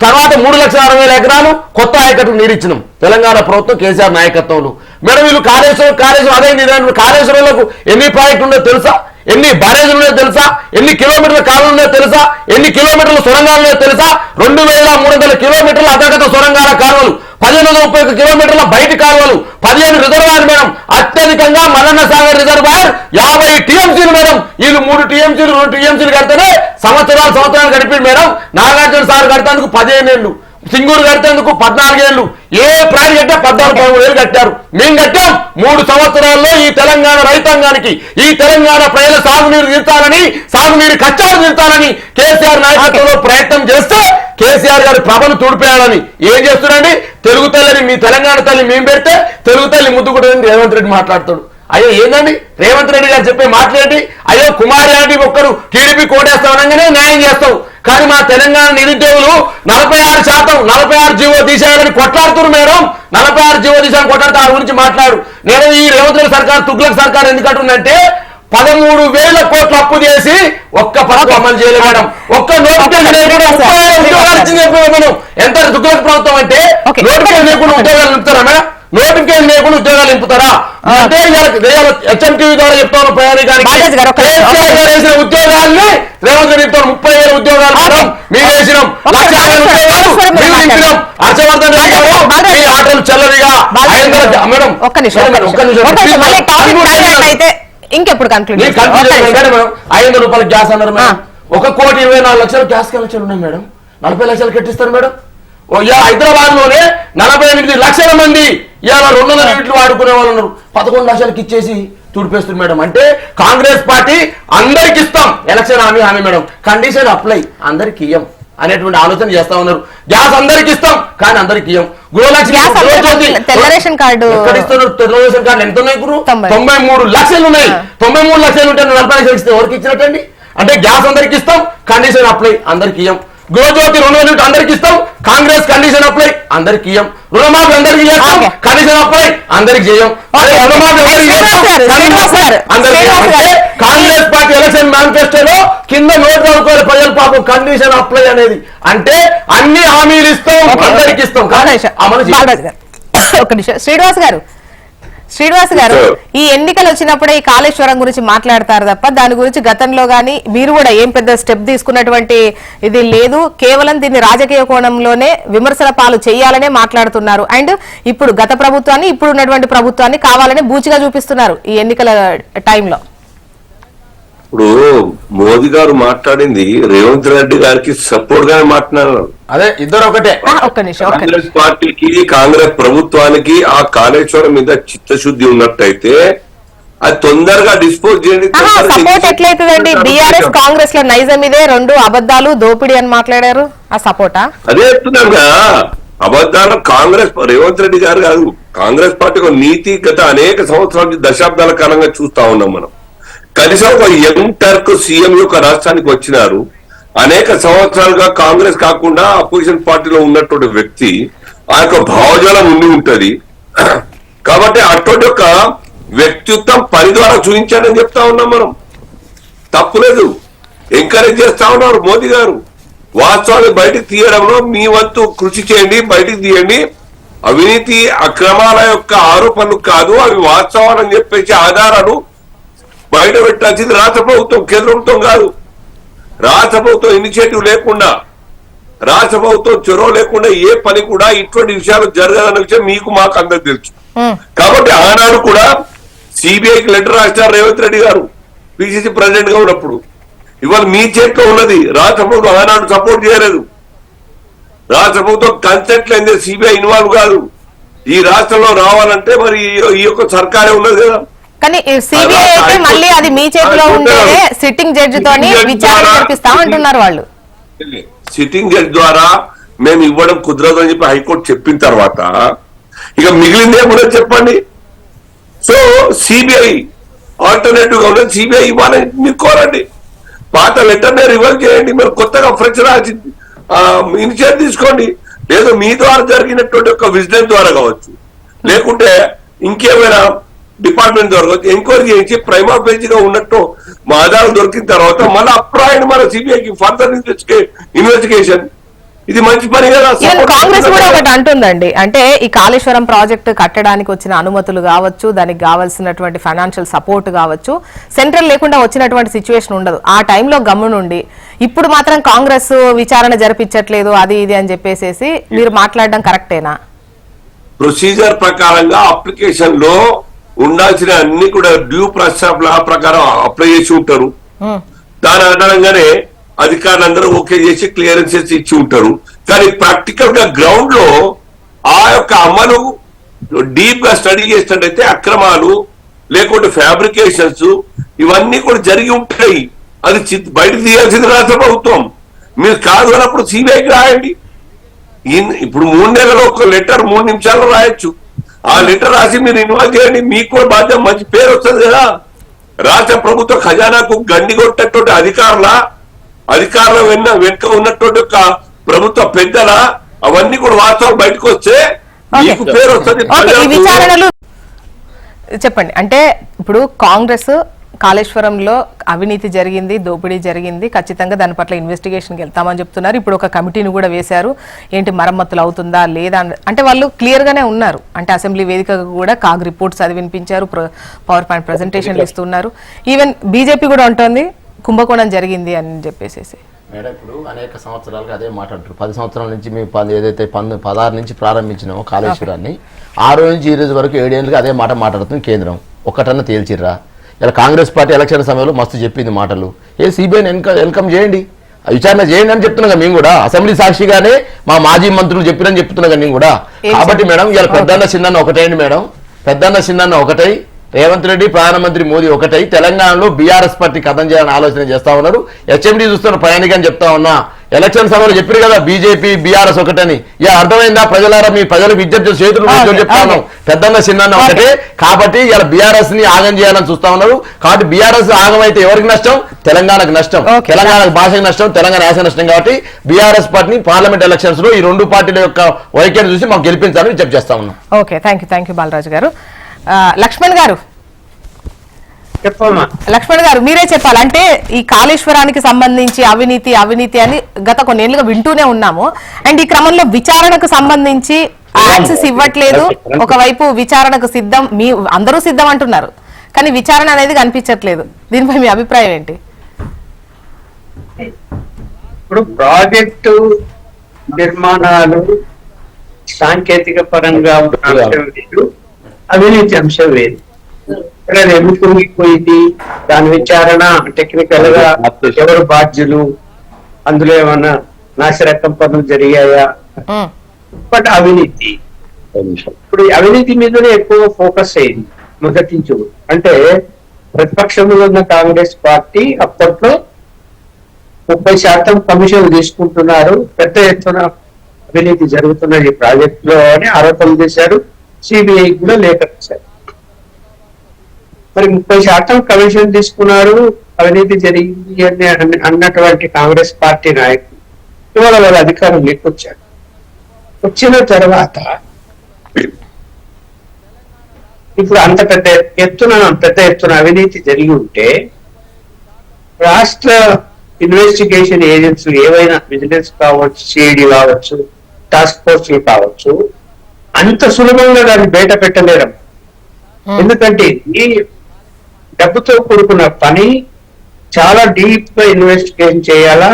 తర్వాత 3,60,000 ఎకరాలు కొత్త ఆయకట్టు నీరు ఇచ్చినాం తెలంగాణ ప్రభుత్వం కేసీఆర్ నాయకత్వంలో. మేడం వీళ్ళు కాళేశ్వరం అదే కాళేశ్వరంలో ఎన్ని ప్రాజెక్టులు ఉన్నాయో తెలుసా, ఎన్ని బ్యారేజీలు ఉన్నాయో తెలుసా, ఎన్ని కిలోమీటర్ల కాలువలు ఉన్నాయో తెలుసా, ఎన్ని కిలోమీటర్ల సొరంగాలు ఉన్నాయో తెలుసా, 2,300 కిలోమీటర్ల అతర్గత సొరంగాల కాలువలు, 1,531 కిలోమీటర్ల బయటి కాలువలు, 15 రిజర్వాయర్ మేడం. అత్యధికంగా మల్లన్న సాగర్ రిజర్వాయర్ 50 టీఎంసీలు మేడం. వీళ్ళు 3 టీఎంసీలు 2 టీఎంసీలు కడితేనే సంవత్సరాలు గడిపి మేడం. నాగార్జున సార్ కడతానికి 15 ఏళ్ళు, సింగూరు కట్టేందుకు 14 ఏళ్ళు, ఏ ప్రాజెక్ట్ 14-13 ఏళ్ళు కట్టారు. మేము కట్టాం 3 సంవత్సరాల్లో. ఈ తెలంగాణ రైతాంగానికి, ఈ తెలంగాణ ప్రజల సాగునీరు తీర్చాలని, సాగునీరు కష్టాలు తీర్చాలని కేసీఆర్ నాయకత్వంలో ప్రయత్నం చేస్తే కేసీఆర్ గారి ప్రభను తుడిపేయాలని ఏం చేస్తున్నారండి? తెలుగు తల్లిని మీ తెలంగాణ తల్లి మేము పెడితే తెలుగు తల్లి ముద్దుకుంటుందని రేవంత్ రెడ్డి మాట్లాడుతాడు. అయ్యో ఏందండి రేవంత్ రెడ్డి గారు చెప్పే మాట్లాడి, అయ్యో కుమారి ఆంటీ ఒక్కరు టీడీపీ కోటేస్తామనగానే న్యాయం చేస్తావు, కానీ మా తెలంగాణ నిరుద్యోగులు 46 జీవో తీసేయాలని కొట్లాడుతున్నారు మేడం. 46 జీవో తీసేయాలని కొట్లాడితే ఆ గురించి మాట్లాడు. నేను ఈ రేవంత్ రెడ్డి సర్కార్ తుగ్లక్ సర్కార్ ఎందుకంటుందంటే 13,000 కోట్లు అప్పు చేసి ఒక్క పథకం అమలు చేయలేదు మేడం. ఒక్క నోటిఫికేషన్ ఉద్యోగాలు ఇచ్చింది మేడం. ఎంత దుగ్లక్ ప్రభుత్వం అంటే నోటిఫికేషన్ లేకుండా ఉద్యోగాలు నింపుతారా మేడం? నోటిఫికేషన్ లేకుండా ఉద్యోగాలు నింపుతారా అంటే హెచ్ఎంటీవీ ద్వారా చెప్తాను ప్రయాణికానికి వేసిన ఉద్యోగాల్ని రేవంత్ రెడ్డి 30,000 ఉద్యోగాలు మేడం మేము వేసినాం. 1,50,000 ఉద్యోగాలు మేము నింపినాం. హర్షవర్ధన్ రెడ్డి గారు ఈ ఆటలు చెల్లవిగా మేడం. ఒక్క నిమిషం ఇంకెప్పుడు కంక్లూడ్ 500 రూపాయల గ్యాస్ అన్నారు మేడం. 1,24,00,000 గ్యాస్ కనెక్షన్ ఉన్నాయి మేడం. 40 లక్షలు కట్టిస్తారు మేడం. హైదరాబాద్ లోనే 48 లక్షల మంది ఇవాళ 200 యూనిట్లు వాడుకునే వాళ్ళు ఉన్నారు. 11 లక్షలకి ఇచ్చేసి తుడిపేస్తుంది మేడం. అంటే కాంగ్రెస్ పార్టీ అందరికి ఇస్తాం, ఎలక్షన్ హామీ మేడం, కండిషన్ అప్లై అందరికి ఇయ్యం అనేటువంటి ఆలోచన చేస్తా ఉన్నారు. గ్యాస్ అందరికి ఇస్తాం కానీ అందరికి ఇయ్యం. తెల్ల రేషన్ కార్డు ఎక్కడ ఇస్తున్నారు? తెల్ల రేషన్ కార్డు ఎంత ఉన్నాయి గురు? 93 లక్షలు ఉన్నాయి. 93 లక్షలు ఉంటే 40 లక్షలు ఇస్తే ఎవరికి ఇచ్చినట్టండి? అంటే గ్యాస్ అందరికి ఇస్తాం, కండిషన్ అప్లై అందరికి ఇయ్యం. గృహజ్యోతి 2 యూనిట్ అందరికి ఇస్తాం, కాంగ్రెస్ కండిషన్ అప్లై అందరికి ఇయ్యం. రుణమాఫీ అందరికి చేస్తాం, కండిషన్ అప్లై అందరికి చేయం. కాంగ్రెస్ పార్టీ ఎలక్షన్ మేనిఫెస్టోలో కింద నోట్ అనుకోవాలి ప్రజల పాపం కండిషన్ అప్లై అనేది. అంటే అన్ని హామీలు ఇస్తాం, అందరికి ఇస్తాం. ఒక్క నిమిషం శ్రీనివాస్ గారు ఈ ఎన్నికలు వచ్చినప్పుడే ఈ కాళేశ్వరం గురించి మాట్లాడతారు తప్ప దాని గురించి గతంలో గానీ మీరు కూడా ఏం పెద్ద స్టెప్ తీసుకున్నటువంటి ఇది లేదు. కేవలం దీన్ని రాజకీయ కోణంలోనే విమర్శల పాలు చేయాలనే మాట్లాడుతున్నారు. అండ్ ఇప్పుడు గత ప్రభుత్వాన్ని ఇప్పుడు ఉన్నటువంటి ప్రభుత్వాన్ని కావాలని బూచిగా చూపిస్తున్నారు ఈ ఎన్నికల టైంలో. ఇప్పుడు మోదీ గారు మాట్లాడింది రేవంత్ రెడ్డి గారికి సపోర్ట్ గానే మాట్లాడారు. అదే ఇద్దరు ఒకటే. కాంగ్రెస్ పార్టీకి కాంగ్రెస్ ప్రభుత్వానికి ఆ కాళేశ్వరం మీద చిత్తశుద్ధి ఉన్నట్టయితే అది తొందరగా డిస్పోజ్ చేయండి. సపోర్ట్ ఎట్లయితుందండి? బీఆర్ఎస్ కాంగ్రెస్ లో నైజం ఇదే, 2 అబద్ధాలు దోపిడీ అని మాట్లాడారు. ఆ సపోర్టా? అదే చెప్తున్నాం కదా, అబద్ధాలు కాంగ్రెస్ రేవంత్ రెడ్డి గారు కాదు, కాంగ్రెస్ పార్టీ ఒక నీతి గత అనేక సంవత్సరాల నుంచి దశాబ్దాల కాలంగా చూస్తా ఉన్నాం మనం. కనీసం ఒక యంగ్ టర్క్ సీఎం యొక్క రాష్ట్రానికి వచ్చినారు. అనేక సంవత్సరాలుగా కాంగ్రెస్ కాకుండా అపోజిషన్ పార్టీలో ఉన్నటువంటి వ్యక్తి ఆ యొక్క భావజాలం ఉండి ఉంటది. కాబట్టి అటువంటి ఒక వ్యక్తిత్వం పని ద్వారా చూపించాడని చెప్తా ఉన్నాం మనం. తప్పులేదు, ఎంకరేజ్ చేస్తా ఉన్నారు మోదీ గారు. వాస్తవాన్ని బయటకు తీయడంలో మీ వంతు కృషి చేయండి, బయటికి తీయండి. అవినీతి అక్రమాల యొక్క ఆరోపణలు కాదు, అవి వాస్తవాలని చెప్పేసి ఆధారాలు బయట పెట్టాల్సింది రాష్ట్ర ప్రభుత్వం, కేంద్ర ప్రభుత్వం కాదు. రాష్ట్ర ప్రభుత్వం ఇనిషియేటివ్ లేకుండా, రాష్ట్ర ప్రభుత్వం చొరవ లేకుండా ఏ పని కూడా ఇటువంటి విషయాలు జరగదన్న విషయం మీకు మాకు అందరికి తెలుసు. కాబట్టి ఆనాడు కూడా సిబిఐకి లెటర్ రాశారు రేవంత్ రెడ్డి గారు పిసిసి ప్రెసిడెంట్ గా ఉన్నప్పుడు. ఇవాళ మీ చేతిలో ఉన్నది. రాష్ట్ర ప్రభుత్వం ఆనాడు సపోర్ట్ చేయలేదు. రాష్ట్ర ప్రభుత్వం కన్సెంట్ లేదే సిబిఐ ఇన్వాల్వ్ కాదు. ఈ రాష్ట్రంలో రావాలంటే మరి ఈ యొక్క సర్కారే ఉన్నది కదా. కానీ సిబిఐ అయితే మళ్ళీ అది మీ చేతిలో ఉంటేనే సిట్టింగ్ జడ్జి తోని విచారణ జరిపిస్తాం అంటున్నారు వాళ్ళు. సిట్టింగ్ జడ్జి ద్వారా మేము ఇవ్వడం కుదరదు అని చెప్పి హైకోర్టు చెప్పిన తర్వాత ఇక మిగిలిందే కూడా చెప్పండి. సో సిబిఐ ఆల్టర్నేటివ్ గా ఉన్నది, సిబిఐ ఇవ్వాలని మీరు కోరండి. పాత లెటర్నే రివర్స్ చేయండి, మీరు కొత్తగా ఫ్రెష్ రాసి ఇనిషియేటివ్ తీసుకోండి. లేదా మీ ద్వారా జరిగినటువంటి ఒక విజిలెన్స్ ద్వారా కావచ్చు, లేకుంటే ఇంకేమైనా డిపార్ట్మెంట్ దొరకవచ్చు, ఎంక్వైరీ చేయించి ప్రైమా బేసిగా ఉన్నట్టు మా ఆధారాలు దొరికిన తర్వాత మళ్ళీ అప్రాయణ మన సిబిఐకి ఫర్దర్ ఇన్వెస్టిగేషన్. ఇది మంచి పని కదా. కాంగ్రెస్ కూడా ఒకటి అంటుందండి, అంటే ఈ కాళేశ్వరం ప్రాజెక్టు కట్టడానికి వచ్చిన అనుమతులు కావచ్చు, దానికి కావాల్సినటువంటి ఫైనాన్షియల్ సపోర్ట్ కావచ్చు, సెంట్రల్ లేకుండా వచ్చినటువంటి సిచ్యువేషన్ ఉండదు. ఆ టైంలో గమ్మునుండి ఇప్పుడు మాత్రం కాంగ్రెస్ విచారణ జరిపించట్లేదు అది ఇది అని చెప్పేసి మీరు మాట్లాడడం కరెక్టేనా? ప్రొసీజర్ ప్రకారంగా అప్లికేషన్ లో ఉండాల్సిన అన్ని కూడా డ్యూ ప్రాసెస్ ఆఫ్ లా ప్రకారం అప్లై చేసి ఉంటారు. దాని ఆధారంగానే అధికారులందరూ ఓకే చేసి క్లియరెన్సెస్ ఇచ్చి ఉంటారు. కానీ ప్రాక్టికల్ గా గ్రౌండ్ లో ఆ యొక్క అమలు డీప్ గా స్టడీ చేసినట్టయితే అక్రమాలు లేకుంటే ఫ్యాబ్రికేషన్స్ ఇవన్నీ కూడా జరిగి ఉంటాయి. అది బయటకు తీయాల్సింది రాష్ట్ర ప్రభుత్వం. మీరు కాదు అన్నప్పుడు సిబిఐకి రాయండి. ఇప్పుడు 3 నెలలు ఒక లెటర్ 3 నిమిషాల్లో రాయొచ్చు. ఆ లెటర్ రాసి మీరు ఇన్వాల్వ్ చేయండి, మీకు కూడా బాధ్యత మంచి పేరు వస్తుంది కదా. రాష్ట్ర ప్రభుత్వ ఖజానాకు గండి కొట్టేటువంటి అధికారుల వెనుక ఉన్నటువంటి ఒక ప్రభుత్వ పెద్దల అవన్నీ కూడా వాస్తవాలు బయటకు వస్తే మీకు పేరు వస్తుంది. చెప్పండి, అంటే ఇప్పుడు కాంగ్రెస్ కాళేశ్వరంలో అవినీతి జరిగింది, దోపిడీ జరిగింది, ఖచ్చితంగా దాని పట్ల ఇన్వెస్టిగేషన్కి వెళ్తామని చెప్తున్నారు. ఇప్పుడు ఒక కమిటీని కూడా వేశారు, ఏంటి మరమ్మతులు అవుతుందా లేదా అంటే వాళ్ళు క్లియర్ గానే ఉన్నారు. అంటే అసెంబ్లీ వేదికగా కూడా కాగ్ రిపోర్ట్స్ అది వినిపించారు, పవర్ పాయింట్ ప్రెజెంటేషన్లు ఇస్తున్నారు. ఈవెన్ బీజేపీ కూడా ఉంటుంది కుంభకోణం జరిగింది అని చెప్పేసి. మేడం ఇప్పుడు అనేక సంవత్సరాలుగా అదే మాట్లాడుతారు. 10 సంవత్సరాల నుంచి మేము ఏదైతే 16 నుంచి ప్రారంభించినామో కాళేశ్వరాన్ని, ఆ రోజు నుంచి ఈ రోజు వరకు 7 ఏళ్ళుగా అదే మాట మాట్లాడుతుంది కేంద్రం. ఒక్కటన్నా తేల్చిర్రా? ఇలా కాంగ్రెస్ పార్టీ ఎలక్షన్ సమయంలో మస్తు చెప్పింది మాటలు. సిబిఐని వెల్కమ్ చేయండి, విచారణ చేయండి అని చెప్తున్నా మేము కూడా. అసెంబ్లీ సాక్షిగానే మా మాజీ మంత్రులు చెప్పినని చెప్తున్నా నేను కూడా. కాబట్టి మేడం ఇలా పెద్దన్న చిన్న ఒకటైంది మేడం, పెద్దన్న చిన్న ఒకటై రేవంత్ రెడ్డి ప్రధానమంత్రి మోదీ ఒకటై తెలంగాణలో బీఆర్ఎస్ పార్టీ కథం చేయాలని ఆలోచన చేస్తా ఉన్నారు. హెచ్ఎండి చూస్తున్న ప్రయాణికని చెప్తా ఉన్నా. ఎలక్షన్ సభలో చెప్పారు కదా బీజేపీ బీఆర్ఎస్ ఒకటని. ఇలా అర్థమైందా ప్రజలారా? మీ ప్రజలు విజ్ఞప్తి చేతులు చెప్తాను, పెద్దన్న చిన్న ఒకటే. కాబట్టి ఇలా బీఆర్ఎస్ ని ఆగం చేయాలని చూస్తా ఉన్నారు. కాబట్టి బీఆర్ఎస్ ఆగం అయితే ఎవరికి నష్టం? తెలంగాణకు నష్టం, తెలంగాణకు భాషకు నష్టం, తెలంగాణ యాస నష్టం. కాబట్టి బీఆర్ఎస్ పార్టీని పార్లమెంట్ ఎలక్షన్స్ లో ఈ 2 పార్టీల యొక్క వైఖరి చూసి మాకు గెలిపించాలని విజ్ఞప్తి చేస్తా ఉన్నాం. ఓకే, థ్యాంక్ యూ బాలరాజు గారు. లక్ష్మణ్ గారు లక్ష్మణ్ గారు మీరే చెప్పాలి. అంటే ఈ కాళేశ్వరానికి సంబంధించి అవినీతి అని గత కొన్నేళ్లుగా వింటూనే ఉన్నాము. అండ్ ఈ క్రమంలో విచారణకు సంబంధించి యాక్సెస్ ఇవ్వట్లేదు. ఒకవైపు విచారణకు సిద్ధం, అందరూ సిద్ధం అంటున్నారు, కానీ విచారణ అనేది కనిపించట్లేదు. దీనిపై మీ అభిప్రాయం ఏంటి? ఇప్పుడు ప్రాజెక్టు నిర్మాణాలు సాంకేతిక పరంగా ఉన్న అంశం వేరు, అవినీతి అంశం వేరు. ఎందుకు కుంగిపోయింది, దాని విచారణ టెక్నికల్ గా ఎవరు బాధ్యులు, అందులో ఏమన్నా నాసిరకం పనులు జరిగాయా, బట్ అవినీతి ఇప్పుడు అవినీతి మీదనే ఎక్కువ ఫోకస్ అయింది మొదటి నుంచి. అంటే ప్రతిపక్షంలో ఉన్న కాంగ్రెస్ పార్టీ అప్పట్లో 30% కమిషన్ తీసుకుంటున్నారు, పెద్ద ఎత్తున అవినీతి జరుగుతున్నది ప్రాజెక్ట్ లో అని ఆరోపణలు చేశారు. సిబిఐ కూడా లేఖ రాశారు. మరి 30% కమిషన్ తీసుకున్నారు, అవినీతి జరిగింది అని అన్నటువంటి కాంగ్రెస్ పార్టీ నాయకులు ఇవాళ వాళ్ళ అధికారం లేకొచ్చారు. వచ్చిన తర్వాత ఇప్పుడు అంత పెద్ద ఎత్తున అవినీతి జరిగి ఉంటే రాష్ట్ర ఇన్వెస్టిగేషన్ ఏజెన్సీలు ఏవైనా విజిలెన్స్ కావచ్చు, సిఐడి కావచ్చు, టాస్క్ ఫోర్స్లు కావచ్చు, అంత సులభంగా దాన్ని బయట పెట్టలేరు. ఎందుకంటే ఈ డబ్బుతో కూడుకున్న పని చాలా డీప్ గా ఇన్వెస్టిగేషన్ చేయాలా,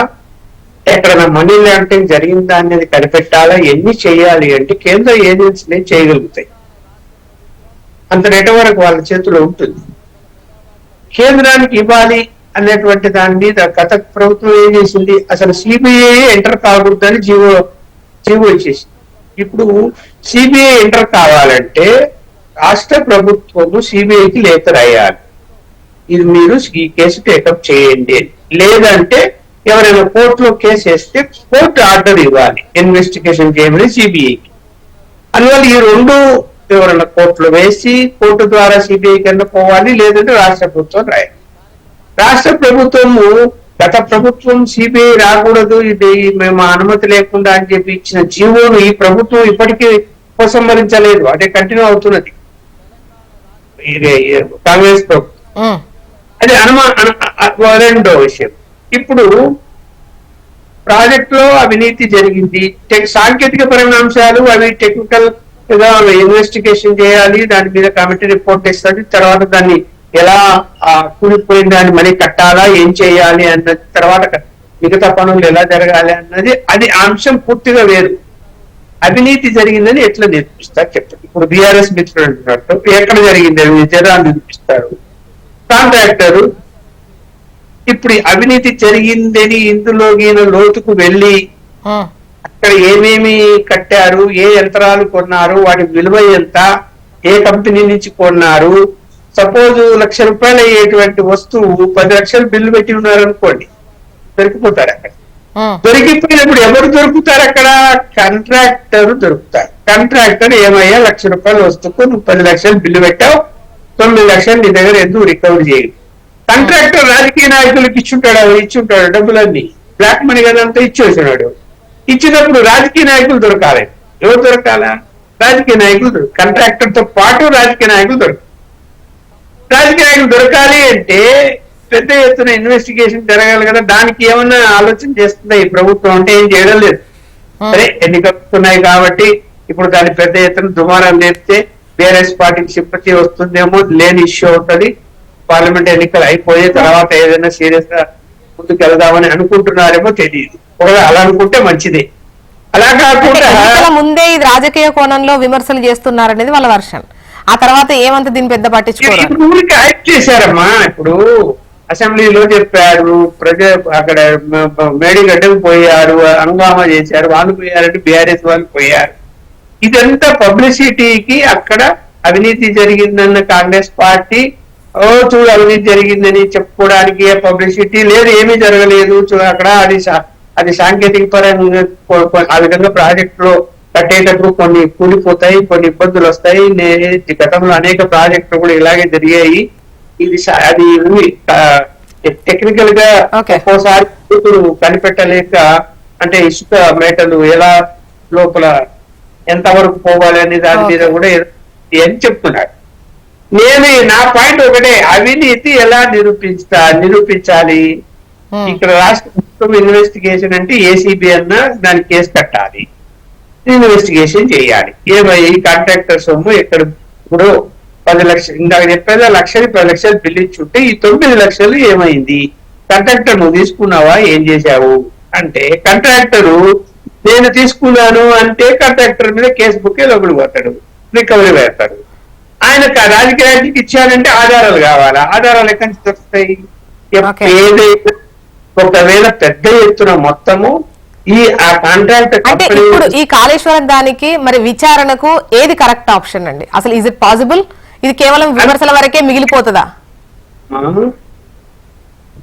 ఎక్కడైనా మనీ లాండరింగ్ జరిగిందా అనేది కనిపెట్టాలా, ఎన్ని చేయాలి అంటే కేంద్ర ఏజెన్సీలే చేయగలుగుతాయి. అంత నెట్వర్క్ వాళ్ళ చేతిలో ఉంటుంది. కేంద్రానికి ఇవ్వాలి అనేటువంటి దాని మీద గత ప్రభుత్వం ఏం చేసింది, అసలు సిబిఐ ఎంటర్ కాకూడదని జీవో ఇచ్చేసింది. ఇప్పుడు సిబిఐ ఎంటర్ కావాలంటే రాష్ట్ర ప్రభుత్వము సిబిఐకి లేఖ రాయాలి, ఇది మీరు ఈ కేసు టేకప్ చేయండి. లేదంటే ఎవరైనా కోర్టులో కేసు వేస్తే కోర్టు ఆర్డర్ ఇవ్వాలి ఇన్వెస్టిగేషన్ చేయమని సిబిఐకి. అందువల్ల ఈ 2 ఎవరైనా కోర్టులో వేసి కోర్టు ద్వారా సిబిఐ కింద పోవాలి, లేదంటే రాష్ట్ర ప్రభుత్వం రాయాలి. రాష్ట్ర ప్రభుత్వము గత ప్రభుత్వం సిబిఐ రాకూడదు, ఇది మేము అనుమతి లేకుండా అని చెప్పి ఇచ్చిన జీవోను ఈ ప్రభుత్వం ఇప్పటికీ ఉపసంహరించలేదు, అదే కంటిన్యూ అవుతున్నది. కాంగ్రెస్ ప్రభుత్వం. అది రెండో విషయం. ఇప్పుడు ప్రాజెక్ట్ లో అవినీతి జరిగింది, సాంకేతిక పరిణాంశాలు అవి టెక్నికల్ గా ఇన్వెస్టిగేషన్ చేయాలి, దాని మీద కమిటీ రిపోర్ట్ ఇస్తుంది, తర్వాత దాన్ని ఎలా కూలిపోయిన దాన్ని మళ్ళీ కట్టాలా, ఏం చేయాలి అన్నది, తర్వాత మిగతా పనులు ఎలా జరగాలి అన్నది, అది అంశం పూర్తిగా వేరు. అవినీతి జరిగిందని ఎట్లా నిరూపిస్తారు చెప్తారు. ఇప్పుడు బీఆర్ఎస్ మిత్రులు అంటున్నట్టు ఎక్కడ జరిగింది నిజాలు నిరూపిస్తారు. కాంట్రాక్టర్ ఇప్పుడు అవినీతి జరిగిందని ఇందులో లోతుకు వెళ్ళి అక్కడ ఏమేమి కట్టారు, ఏ యంత్రాలు కొన్నారు, వాటి విలువ ఎంత, ఏ కంపెనీ నుంచి కొన్నారు, సపోజ్ ₹1,00,000 అయ్యేటువంటి వస్తువు 10 లక్షలు బిల్లు పెట్టి ఉన్నారు అనుకోండి, దొరికిపోతారు అక్కడ. దొరికిపోయినప్పుడు ఎవరు దొరుకుతారు అక్కడ? కాంట్రాక్టర్ దొరుకుతారు. కాంట్రాక్టర్ ఏమయ్యా ₹1,00,000 వస్తువుకు నువ్వు 10 లక్షలు బిల్లు పెట్టావు, 9 లక్షలు నీ దగ్గర ఎందుకు రికవరీ చేయదు? కాంట్రాక్టర్ రాజకీయ నాయకులకు ఇచ్చుంటాడు డబ్బులన్నీ, బ్లాక్ మనీ కదంతా ఇచ్చేసినాడు. ఇచ్చినప్పుడు రాజకీయ నాయకులు దొరకాలి. ఎవరు దొరకాలా? రాజకీయ నాయకులు కాంట్రాక్టర్ తో పాటు రాజకీయ నాయకులు రాజకీయ నాయకులు దొరకాలి అంటే పెద్ద ఎత్తున ఇన్వెస్టిగేషన్ జరగాలి కదా. దానికి ఏమన్నా ఆలోచన చేస్తుందా ఈ ప్రభుత్వం? అంటే ఏం చేయడం లేదు. సరే, ఎన్నికలు వస్తున్నాయి కాబట్టి ఇప్పుడు దాన్ని పెద్ద ఎత్తున దుమారం నేర్పితే బీఆర్ఎస్ పార్టీకి సింపతి వస్తుందేమో, లేని ఇష్యూ అవుతుంది. పార్లమెంట్ ఎన్నికలు అయిపోయే తర్వాత ఏదైనా సీరియస్ గా ముందుకు వెళ్దామని అనుకుంటున్నారేమో తెలియదు. అలా అనుకుంటే మంచిదే. అలా కాకుండా ముందే ఇది రాజకీయ కోణంలో విమర్శలు చేస్తున్నారనేది వాళ్ళ వర్షన్. ఆ తర్వాత ఏమంత దీన్ని పెద్ద పట్టించుకోరు. ఊరికి యాక్ట్ చేశారమ్మా. ఇప్పుడు అసెంబ్లీలో చెప్పారు, అక్కడ మేడిగడ్డకు పోయారు, హంగామా చేశారు, వాళ్ళు పోయారంటే బీఆర్ఎస్ వాళ్ళు పోయారు. ఇదంతా పబ్లిసిటీకి అక్కడ అవినీతి జరిగిందన్న కాంగ్రెస్ పార్టీ చూడు అవినీతి జరిగిందని చెప్పుకోవడానికి పబ్లిసిటీ లేదు, ఏమీ జరగలేదు చూడు అక్కడ. అది సాంకేతిక పరంగా ఆ విధంగా ప్రాజెక్ట్ లో కట్టేటప్పుడు కొన్ని కూలిపోతాయి, కొన్ని ఇబ్బందులు వస్తాయి. గతంలో అనేక ప్రాజెక్టులు కూడా ఇలాగే జరిగాయి. ఇది అది టెక్నికల్ గా ఒక్కోసారి కనిపెట్టలేక, అంటే ఇసుక మేటలు ఎలా లోపల ఎంతవరకు పోవాలి అనే దాని మీద కూడా ఏం చెప్తున్నారు. నా పాయింట్ ఒకటే, అవినీతి ఎలా నిరూపించాలి? ఇక్కడ రాష్ట్ర ప్రభుత్వం ఇన్వెస్టిగేషన్ అంటే ఏసీబీ అన్నా దాని కేసు కట్టాలి, ఇన్వెస్టిగేషన్ చేయాలి. ఏమయ్యి కాంట్రాక్టర్ సొమ్ము ఎక్కడ? ఇప్పుడు 10 లక్షలు ఇందాక చెప్పేదా, 10 లక్షలు బిల్లు ఇచ్చుంటే ఈ 9 లక్షలు ఏమైంది? కాంట్రాక్టర్ నువ్వు తీసుకున్నావా, ఏం చేశావు అంటే, కాంట్రాక్టరు నేను తీసుకున్నాను అంటే కాంట్రాక్టర్ మీద కేసు బుక్ లోపలికి పోతాడు, రికవరీ వేస్తాడు. ఆయన రాజకీయానికి ఇచ్చారంటే ఆధారాలు కావాలా? ఆధారాలు ఎక్కడి నుంచి దొరుకుతాయి? ఏదైనా ఒకవేళ పెద్ద ఎత్తున మొత్తము ఆ కాంట్రాక్ట్ అంటే ఇప్పుడు ఈ కాళేశ్వరం దానికి మరి విచారణకు ఏది కరెక్ట్ ఆప్షన్ అండి? అసలు ఇస్ ఇట్ పాసిబుల్? ఇది కేవలం విమర్శల వరకే మిగిలిపోతుందా?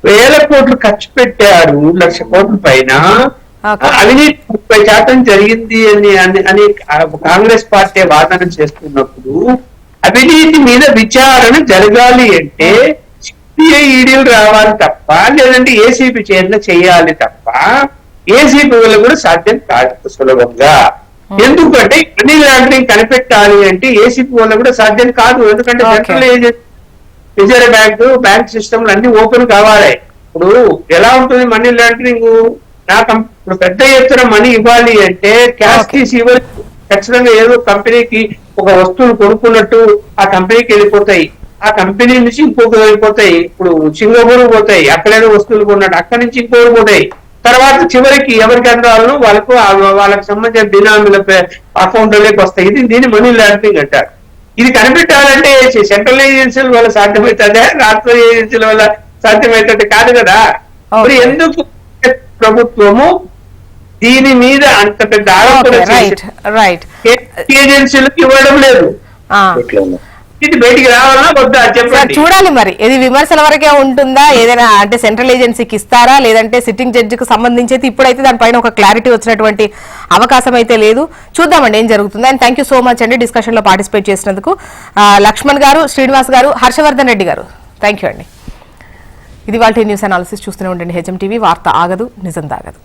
1000 కోట్లు ఖర్చు పెట్టారు, 1,00,000 కోట్ల పైన. అవినీతి 30% జరిగింది అని కాంగ్రెస్ పార్టీ వాదన చేస్తున్నప్పుడు అవినీతి మీద విచారణ జరగాలి అంటే సిబిఐ ఈడీలు రావాలి తప్ప, లేదంటే ఏసీబీ చేయాలి తప్ప, ఏసీబీ వల్ల కూడా సాధ్యం కాదు సులభంగా. ఎందుకంటే మనీ లాండరింగ్ కనిపెట్టాలి అంటే ఏసీబీ వల్ల కూడా సాధ్యం కాదు. ఎందుకంటే central agency, reserve bank system అన్ని ఓపెన్ కావాలి. ఇప్పుడు ఎలా ఉంటుంది మనీ లాండరింగ్? ఇప్పుడు పెద్ద ఎత్తున మనీ ఇవ్వాలి అంటే క్యాష్ తీసి ఇవ్వాలి. ఖచ్చితంగా ఏదో కంపెనీకి ఒక వస్తువులు కొనుక్కున్నట్టు ఆ కంపెనీకి వెళ్ళిపోతాయి, ఆ కంపెనీ నుంచి ఇంకొక వెళ్ళిపోతాయి. ఇప్పుడు సింగపూర్ పోతాయి, అక్కడేదో వస్తువులు కొన్నాడు, అక్కడి నుంచి ఇంకొకరు పోతాయి. తర్వాత చివరికి ఎవరికి అందాలను వాళ్ళకి సంబంధించిన బినామీల అకౌంట్లోకి వస్తాయి. దీన్ని మనీ లాండరింగ్ అంటారు. ఇది కనిపెట్టాలంటే సెంట్రల్ ఏజెన్సీల వల్ల సాధ్యమవుతుందా, రాష్ట్ర ఏజెన్సీల వల్ల సాధ్యమవుతుంది కాదు కదా. మరి ఎందుకు ప్రభుత్వము దీని మీద అంత పెద్ద ఆరోపణ ఏజెన్సీలకు ఇవ్వడం లేదు? ఇది బయటికి రావాలన్నా వద్దా చెప్పండి. చూడాలి మరి ఇది విమర్శల వరకే ఉంటుందా, ఏదైనా అంటే సెంట్రల్ ఏజెన్సీకి ఇస్తారా, లేదంటే సిట్టింగ్ జడ్జికి సంబంధించి అయితే ఇప్పుడైతే దానిపైన ఒక క్లారిటీ వచ్చినటువంటి అవకాశం అయితే లేదు. చూద్దామండి ఏం జరుగుతుంది. And thank you so much అండి డిస్కషన్ లో పార్టిసిపేట్ చేసినందుకు. లక్ష్మణ్ గారు, శ్రీనివాస్ గారు, హర్షవర్ధన్ రెడ్డి గారు, థ్యాంక్ యూ అండి. ఇది వాళ్ళ న్యూస్ అనాలిసిస్. చూస్తూనే ఉండండి హెచ్ఎం టీవీ. వార్త ఆగదు, నిజం దాగదు.